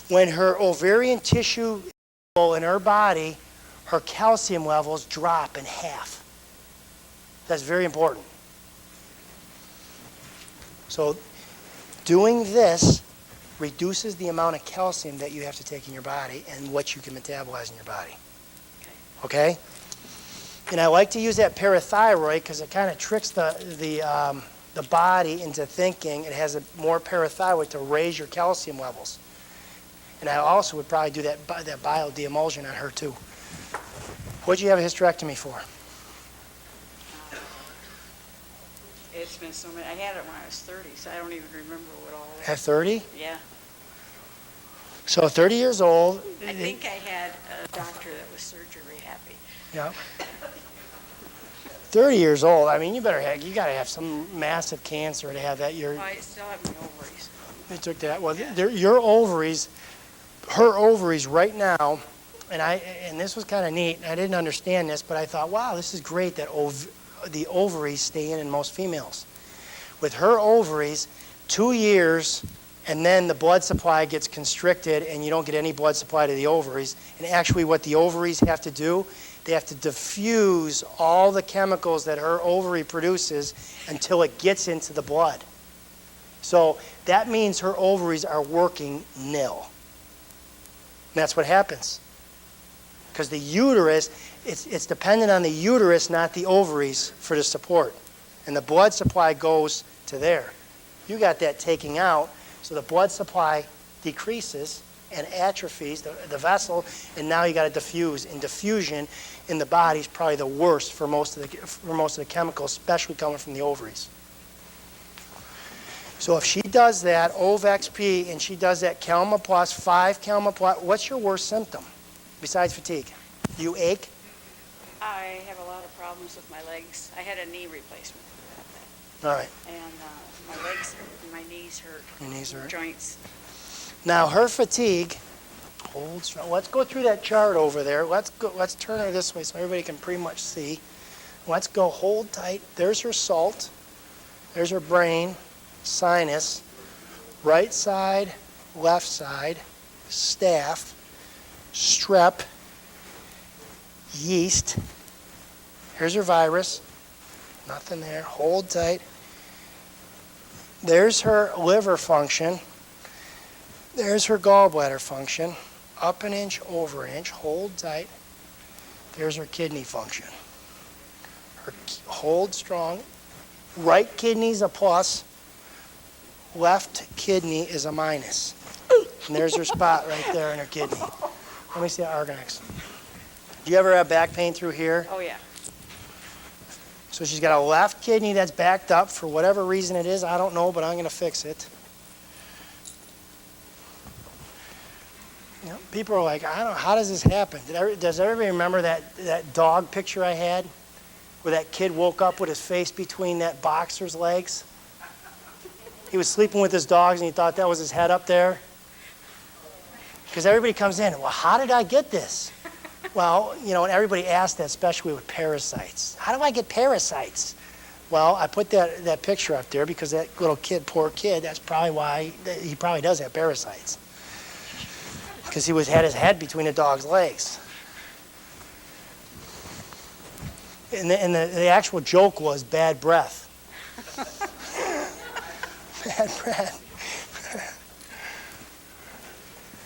When her ovarian tissue is low in her body, her calcium levels drop in half. That's very important. So doing this reduces the amount of calcium that you have to take in your body and what you can metabolize in your body. Okay? And I like to use that parathyroid because it kind of tricks the body into thinking it has more parathyroid to raise your calcium levels. And I also would probably do that bio-de-emulsion on her too. What'd you have a hysterectomy for? It's been so many. I had it when I was 30, so I don't even remember what all that. At 30? Yeah. So 30 years old. I think I had a doctor that was surgery happy. Yeah. 30 years old. I mean, you got to have some massive cancer to have that. Well, I still have my ovaries. They took that. Well, your ovaries, her ovaries right now, and this was kind of neat. I didn't understand this, but I thought, wow, this is great that the ovaries stay in most females. With her ovaries, 2 years, and then the blood supply gets constricted, and you don't get any blood supply to the ovaries. And actually, what the ovaries have to do, they have to diffuse all the chemicals that her ovary produces until it gets into the blood. So that means her ovaries are working nil. And that's what happens. Because the uterus, it's dependent on the uterus, not the ovaries, for the support. And the blood supply goes to there. You got that taking out, so the blood supply decreases and atrophies the vessel, and now you got to diffuse. And diffusion in the body is probably the worst for most of the chemicals, especially coming from the ovaries. So if she does that OVXP and she does that Calma Plus, 5 Calma Plus, what's your worst symptom besides fatigue? You ache? I have a lot of problems with my legs. I had a knee replacement. All right. And my legs hurt, and my knees hurt. Your knees hurt. Joints. Now her fatigue, hold strong. Let's go through that chart over there. Let's turn her this way so everybody can pretty much see. Let's go, hold tight. There's her salt. There's her brain, sinus, right side, left side, staph, strep, yeast. Here's her virus. Nothing there. Hold tight. There's her liver function. There's her gallbladder function. Up an inch, over an inch. Hold tight. There's her kidney function. Hold strong. Right kidney's a plus. Left kidney is a minus. And there's her spot right there in her kidney. Let me see that Argonex. Do you ever have back pain through here? Oh, yeah. So she's got a left kidney that's backed up for whatever reason it is. I don't know, but I'm going to fix it. You know, people are like, I don't know, how does this happen? Does everybody remember that dog picture I had where that kid woke up with his face between that boxer's legs? He was sleeping with his dogs and he thought that was his head up there. Because everybody comes in, well, how did I get this? Well, you know, and everybody asks that, especially with parasites. How do I get parasites? Well, I put that picture up there because that little kid, poor kid, that's probably why he probably does have parasites. Because he had his head between the dog's legs. And the actual joke was bad breath. Bad breath.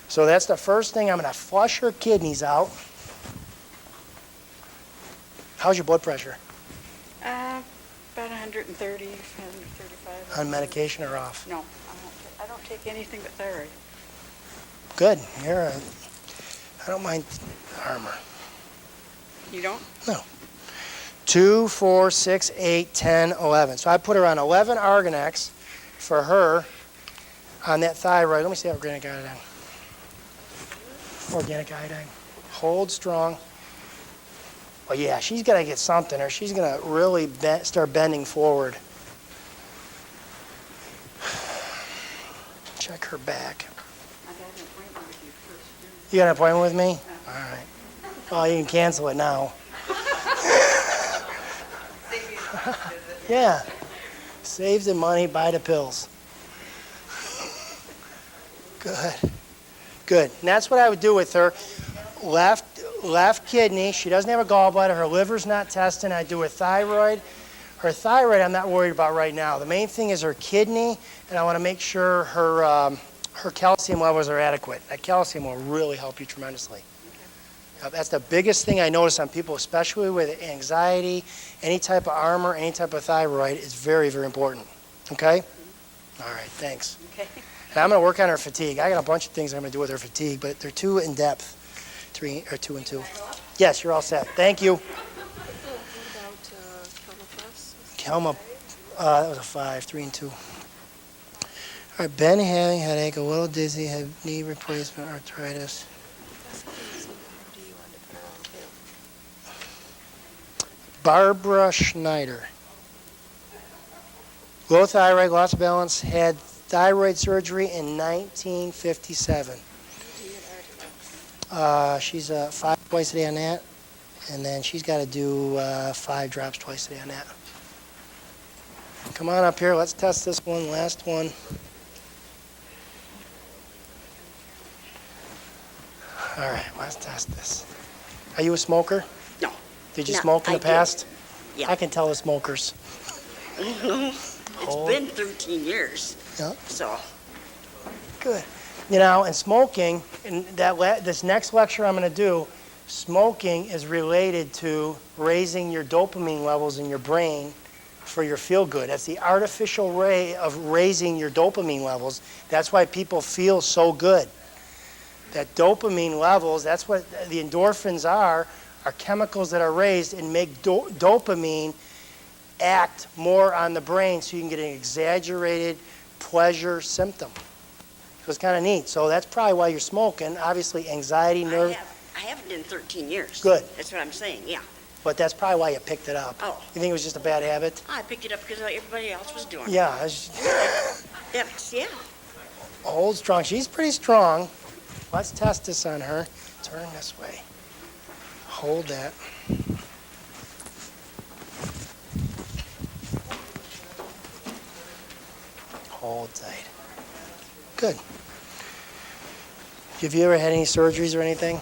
So that's the first thing. I'm going to flush her kidneys out. How's your blood pressure? About 130, 135. On medication or off? No, I don't take anything but thyroid. Good. I don't mind armor. You don't? No. 2, 4, 6, 8, 10, 11. So I put her on 11 Argonex for her on that thyroid. Let me see that organic iodine. Organic iodine. Hold strong. Well, yeah, she's got to get something, or she's going to really start bending forward. Check her back. I got an appointment with you first. You got an appointment with me? All right. Well, you can cancel it now. Yeah. Save the money, buy the pills. Good. Good. And that's what I would do with her. Left kidney. She doesn't have a gallbladder. Her liver's not testing. I do her thyroid. Her thyroid I'm not worried about right now. The main thing is her kidney, and I want to make sure her calcium levels are adequate. That calcium will really help you tremendously. That's the biggest thing I notice on people, especially with anxiety, any type of armor, any type of thyroid. It's very, very important. Okay? All right, thanks. Okay. And I'm going to work on her fatigue. I got a bunch of things I'm going to do with her fatigue, but they're too in depth. 2 and 2. Yes, you're all set. Thank you. Kelma, that was a 5, 3 and 2. All right, Ben having headache, a little dizzy, had knee replacement, arthritis. Barbara Schneider. Low thyroid, loss of balance, had thyroid surgery in 1957. She's 5 twice a day on that, and then she's got to do 5 drops twice a day on that. Come on up here, let's test this one, last one. All right, let's test this. Are you a smoker? No. Did you No, smoke in I the past? Yeah. I can tell the smokers. It's been 13 years. Yeah. So, Good. You know, and smoking, and this next lecture I'm going to do, smoking is related to raising your dopamine levels in your brain for your feel-good. That's the artificial way of raising your dopamine levels. That's why people feel so good. That dopamine levels, that's what the endorphins are chemicals that are raised and make dopamine act more on the brain so you can get an exaggerated pleasure symptom. So it's kind of neat. So that's probably why you're smoking. Obviously, anxiety, nerve. I haven't in 13 years. Good. That's what I'm saying, yeah. But that's probably why you picked it up. Oh. You think it was just a bad habit? I picked it up because everybody else was doing it. Yeah. Yeah. Hold strong. She's pretty strong. Let's test this on her. Turn this way. Hold that. Hold tight. Good. Have you ever had any surgeries or anything?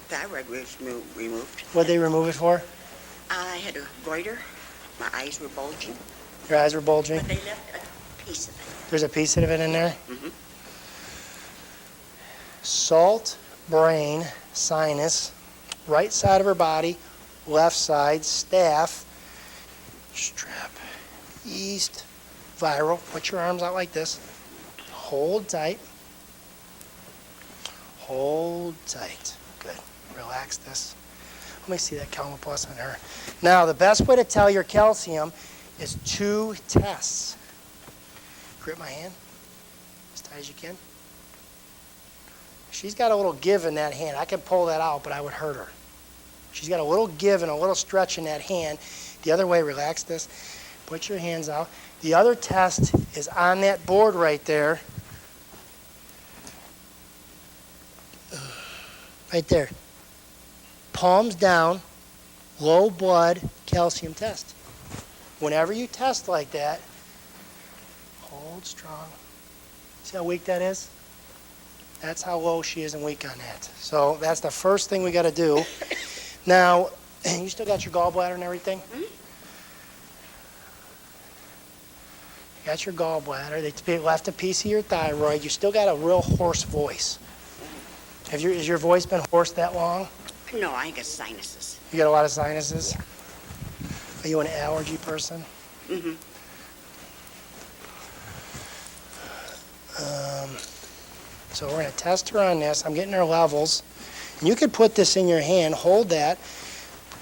Thyroid was removed. What'd they remove it for? I had a goiter. My eyes were bulging. Your eyes were bulging? But they left piece of it. There's a piece of it in there? Mhm. Salt, brain, sinus, right side of her body, left side, staph, strep, yeast, viral. Put your arms out like this. Hold tight. Hold tight. Good. Relax this. Let me see that Calma Plus on her. Now, the best way to tell your calcium is 2 tests. Grip my hand as tight as you can. She's got a little give in that hand. I can pull that out, but I would hurt her. She's got a little give and a little stretch in that hand. The other way, relax this. Put your hands out. The other test is on that board right there. Right there. Palms down, low blood calcium test. Whenever you test like that, hold strong. See how weak that is? That's how low she is and weak on that. So that's the first thing we got to do. Now, you still got your gallbladder and everything? Mhm. You got your gallbladder. They left a piece of your thyroid. You still got a real hoarse voice. Has your voice been hoarse that long? No, I got sinuses. You got a lot of sinuses? Are you an allergy person? Mm-hmm. So we're going to test her on this. I'm getting her levels. And you could put this in your hand, hold that,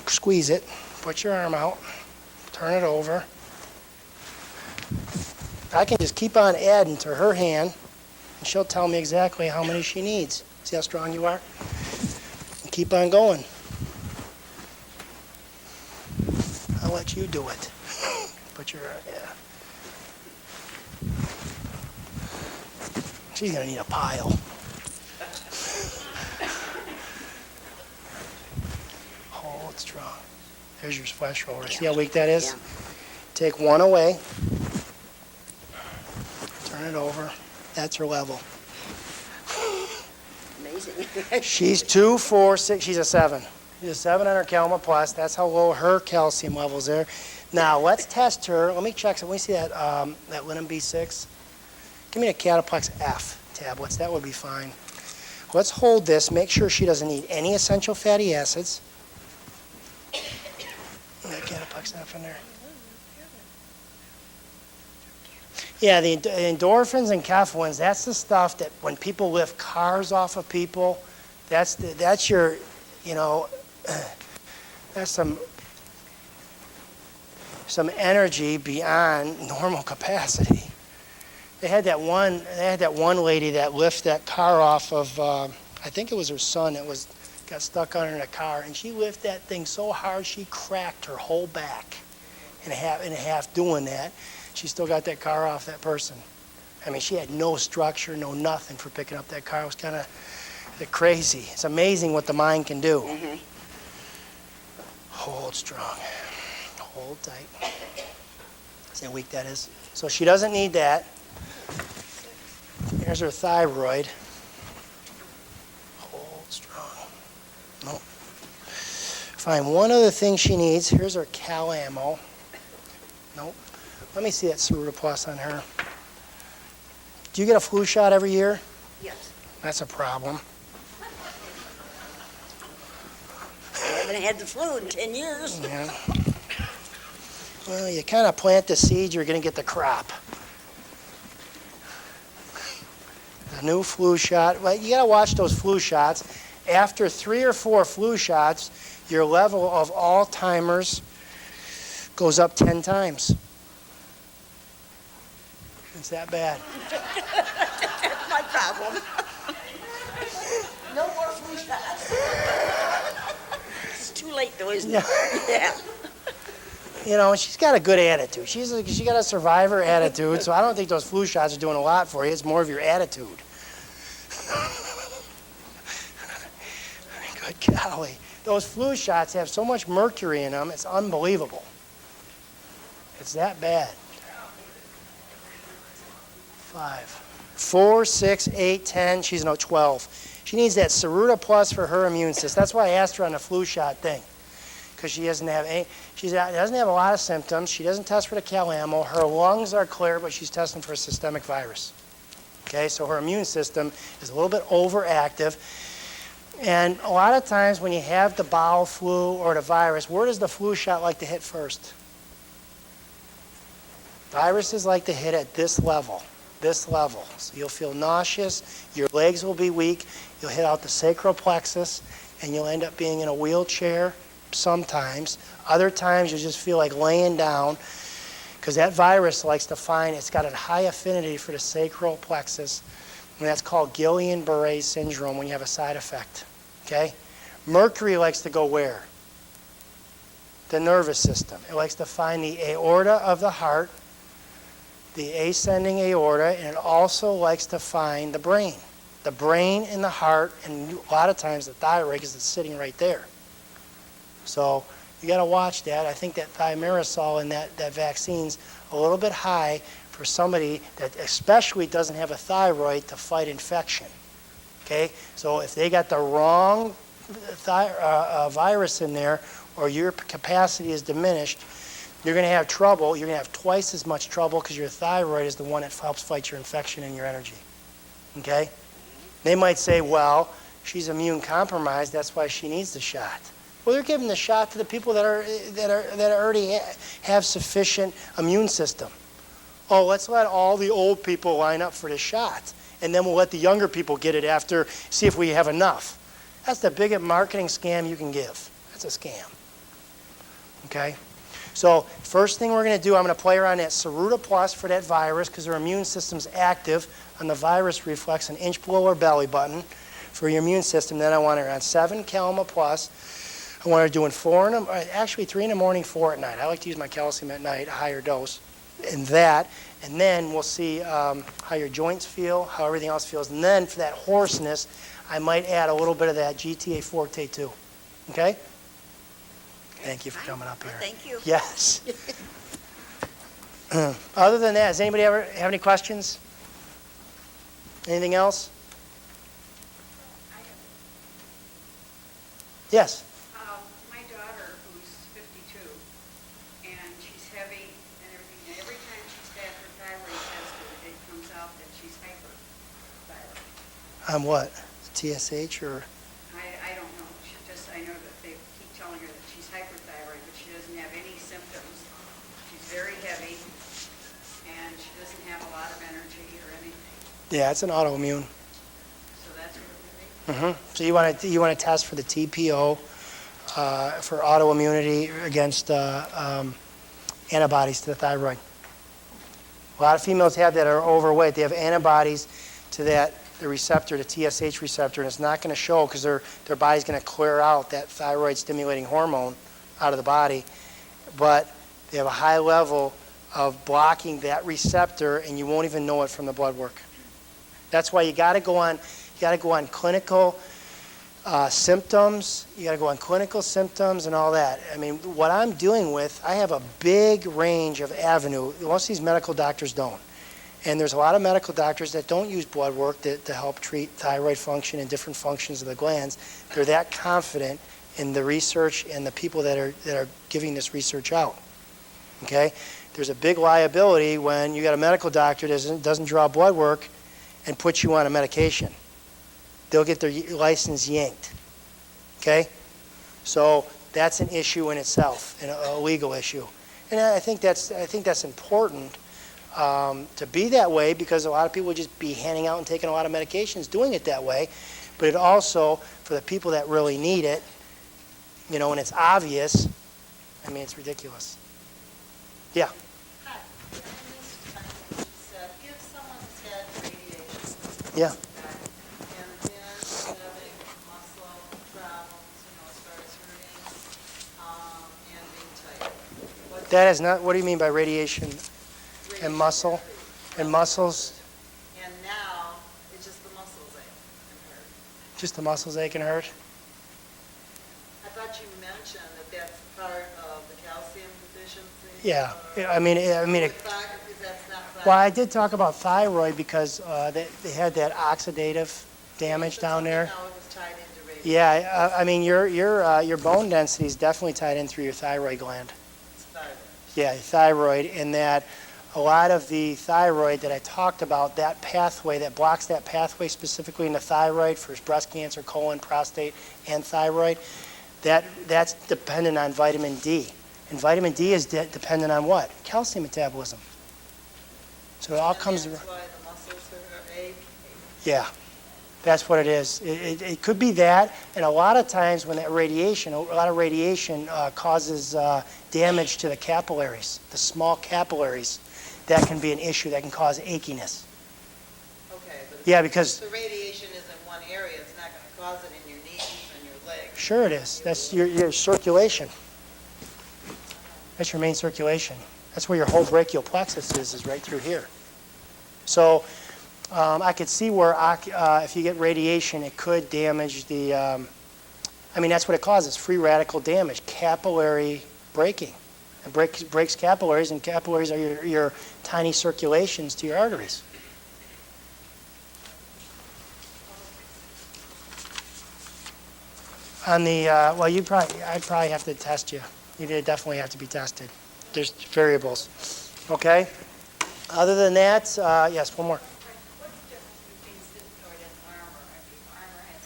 squeeze it, put your arm out, turn it over. I can just keep on adding to her hand, and she'll tell me exactly how many she needs. See how strong you are? And keep on going. I'll let you do it. Put your, yeah. She's going to need a pile. Hold strong. There's your flesh roller. See how weak that is? Yeah. Take one away. Turn it over. That's her level. Amazing. She's 2, 4, 6. She's a 7. She's a 7 on her Calma Plus. That's how low her calcium level's there. Now, let's test her. Let me check. So let me see that Linum B6. Give me a Cataplex F tablets. That would be fine. Let's hold this. Make sure she doesn't need any essential fatty acids. That Cataplex F in there. Yeah, the endorphins and caffeines, that's the stuff that when people lift cars off of people, that's your, you know, that's some energy beyond normal capacity. They had that one lady that lifted that car off of, I think it was her son that got stuck under the car, and she lifted that thing so hard she cracked her whole back in half doing that. She still got that car off that person. I mean, she had no structure, no nothing for picking up that car. It was kind of crazy. It's amazing what the mind can do. Mm-hmm. Hold strong. Hold tight. See how weak that is? So she doesn't need that. Here's her thyroid. Hold strong. Nope. Find one other thing she needs. Here's her Cal Ammo. Nope. Let me see that Ceruta Plus on her. Do you get a flu shot every year? Yes. That's a problem. I haven't had the flu in 10 years. Yeah. Well, you kind of plant the seed, you're going to get the crop. The new flu shot. Well, you got to watch those flu shots. After 3 or 4 flu shots, your level of Alzheimer's goes up 10 times. It's that bad. That's my problem. No more flu shots. It's too late though, isn't it? Yeah. You know, she's got a good attitude. She got a survivor attitude, so I don't think those flu shots are doing a lot for you. It's more of your attitude. Good golly. Those flu shots have so much mercury in them, it's unbelievable. It's that bad. 5, 4, 6, 8, 10. She's 12. She needs that Ceruta Plus for her immune system. That's why I asked her on the flu shot thing. because she doesn't have doesn't have a lot of symptoms. She doesn't test for the CalAMO. Her lungs are clear, but she's testing for a systemic virus. Okay, so her immune system is a little bit overactive. And a lot of times when you have the bowel flu or the virus, where does the flu shot like to hit first? Viruses like to hit at this level. So you'll feel nauseous, your legs will be weak, you'll hit out the sacral plexus, and you'll end up being in a wheelchair sometimes. Other times you'll just feel like laying down, because that virus likes to find, it's got a high affinity for the sacral plexus, and that's called Guillain-Barré syndrome when you have a side effect, okay? Mercury likes to go where? The nervous system. It likes to find the aorta of the heart, the ascending aorta, and it also likes to find the brain. The brain and the heart, and a lot of times the thyroid, because it's sitting right there. So you got to watch that. I think that thimerosal and that vaccine's a little bit high for somebody that especially doesn't have a thyroid to fight infection. Okay? So if they got the wrong virus in there, or your capacity is diminished, you're going to have trouble. You're going to have twice as much trouble because your thyroid is the one that helps fight your infection and your energy. Okay? They might say, well, she's immune compromised, that's why she needs the shot. Well, they're giving the shot to the people that already have sufficient immune system. Oh, let's let all the old people line up for the shot, and then we'll let the younger people get it after, see if we have enough. That's the biggest marketing scam you can give. That's a scam. Okay? So first thing we're going to do, I'm going to play her on that Saruta Plus for that virus because her immune system's active on the virus reflex, an inch below her belly button for your immune system. Then I want her on 7 Calma Plus. I want her doing 3 in the morning, 4 at night. I like to use my calcium at night, a higher dose, and then we'll see how your joints feel, how everything else feels. And then for that hoarseness, I might add a little bit of that GTA Forte too. Okay? Thank you for coming up here. Thank you. Yes. Other than that, does anybody ever have any questions? Anything else? Yes. My daughter, who's 52, and she's heavy and everything, and every time she's had her thyroid tested, it comes out that she's hyperthyroid. On what? TSH or? I don't know. I know that they keep telling her that she's hyperthyroid, but she doesn't have any symptoms. She's very heavy, and she doesn't have a lot of energy or anything. Yeah, it's an autoimmune. So that's what it would be? So you want to test for the TPO for autoimmunity against antibodies to the thyroid. A lot of females have that are overweight. They have antibodies to the receptor, the TSH receptor, and it's not going to show because their body's going to clear out that thyroid stimulating hormone out of the body. But they have a high level of blocking that receptor, and you won't even know it from the blood work. That's why you got to go on clinical symptoms. You got to go on clinical symptoms and all that. I mean, what I'm dealing with, I have a big range of avenue. Most of these medical doctors don't. And there's a lot of medical doctors that don't use blood work to help treat thyroid function and different functions of the glands. They're that confident in the research and the people that are giving this research out. Okay? There's a big liability when you got a medical doctor that doesn't draw blood work and put you on a medication. They'll get their license yanked. Okay? So that's an issue in itself, a legal issue. And I think that's important to be that way because a lot of people would just be handing out and taking a lot of medications doing it that way. But it also, for the people that really need it, and it's obvious, I mean, it's ridiculous. Yeah. Hi. In this time, you said if someone's had radiation, Yeah. and then having muscle problems, as far as hurting, and being tight. That is not, what do you mean by radiation and muscle? And muscles, And now, it's just the muscles ache and hurt. just the muscles ache and hurt? I thought you mentioned that that's part of the calcium deficiency. Yeah. or- I mean, Because that's not well, I did talk about thyroid because they had that oxidative damage down there. No, it was tied into radiation. Yeah, I mean, your bone density is definitely tied in through your thyroid gland. It's thyroid. Yeah, thyroid, in that a lot of the thyroid that I talked about, that pathway, that blocks that pathway specifically in the thyroid for breast cancer, colon, prostate, and thyroid, that's dependent on vitamin D. And vitamin D is dependent on what? Calcium metabolism. So it all comes. And that's why the muscles are ache. Yeah, that's what it is. It could be that, and a lot of times when that radiation, a lot of radiation causes damage to the capillaries, the small capillaries. That can be an issue. That can cause achiness. Okay, but Yeah, because if the radiation is in one area, it's not going to cause it in your knees and your legs. sure it is. That's your circulation. That's your main circulation. That's where your whole brachial plexus is right through here. So I could see where if you get radiation, it could damage the, I mean, that's what it causes, free radical damage, capillary breaking. It breaks capillaries, and capillaries are your tiny circulations to your arteries. On the, well, I'd probably have to test you. You'd definitely have to be tested. There's variables. Okay? Other than that, yes, one more. What's the difference between Synthroid and Armor? I think Armor has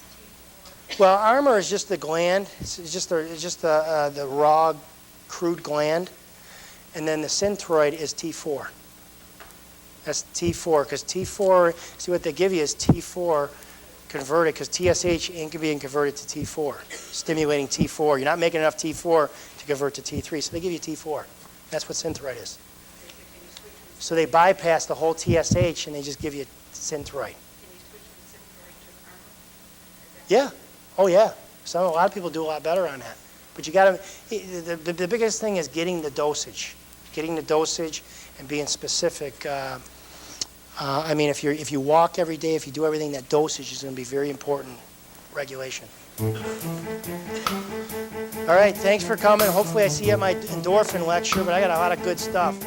T4. Well, armor is just the gland. It's just the raw, crude gland. And then the synthroid is T4. That's T4, because T4, see what they give you is T4 converted, because TSH ain't being converted to T4, stimulating T4. You're not making enough T4 to convert to T3, so they give you T4. That's what synthroid is. So they bypass the whole TSH and they just give you synthroid. Can you switch from Synthroid to Armor? Yeah. Oh, yeah. A lot of people do a lot better on that. But you got to, the biggest thing is getting the dosage and being specific. I mean, if you walk every day, if you do everything, that dosage is going to be very important regulation. All right, thanks for coming. Hopefully I see you at my endorphin lecture, but I got a lot of good stuff.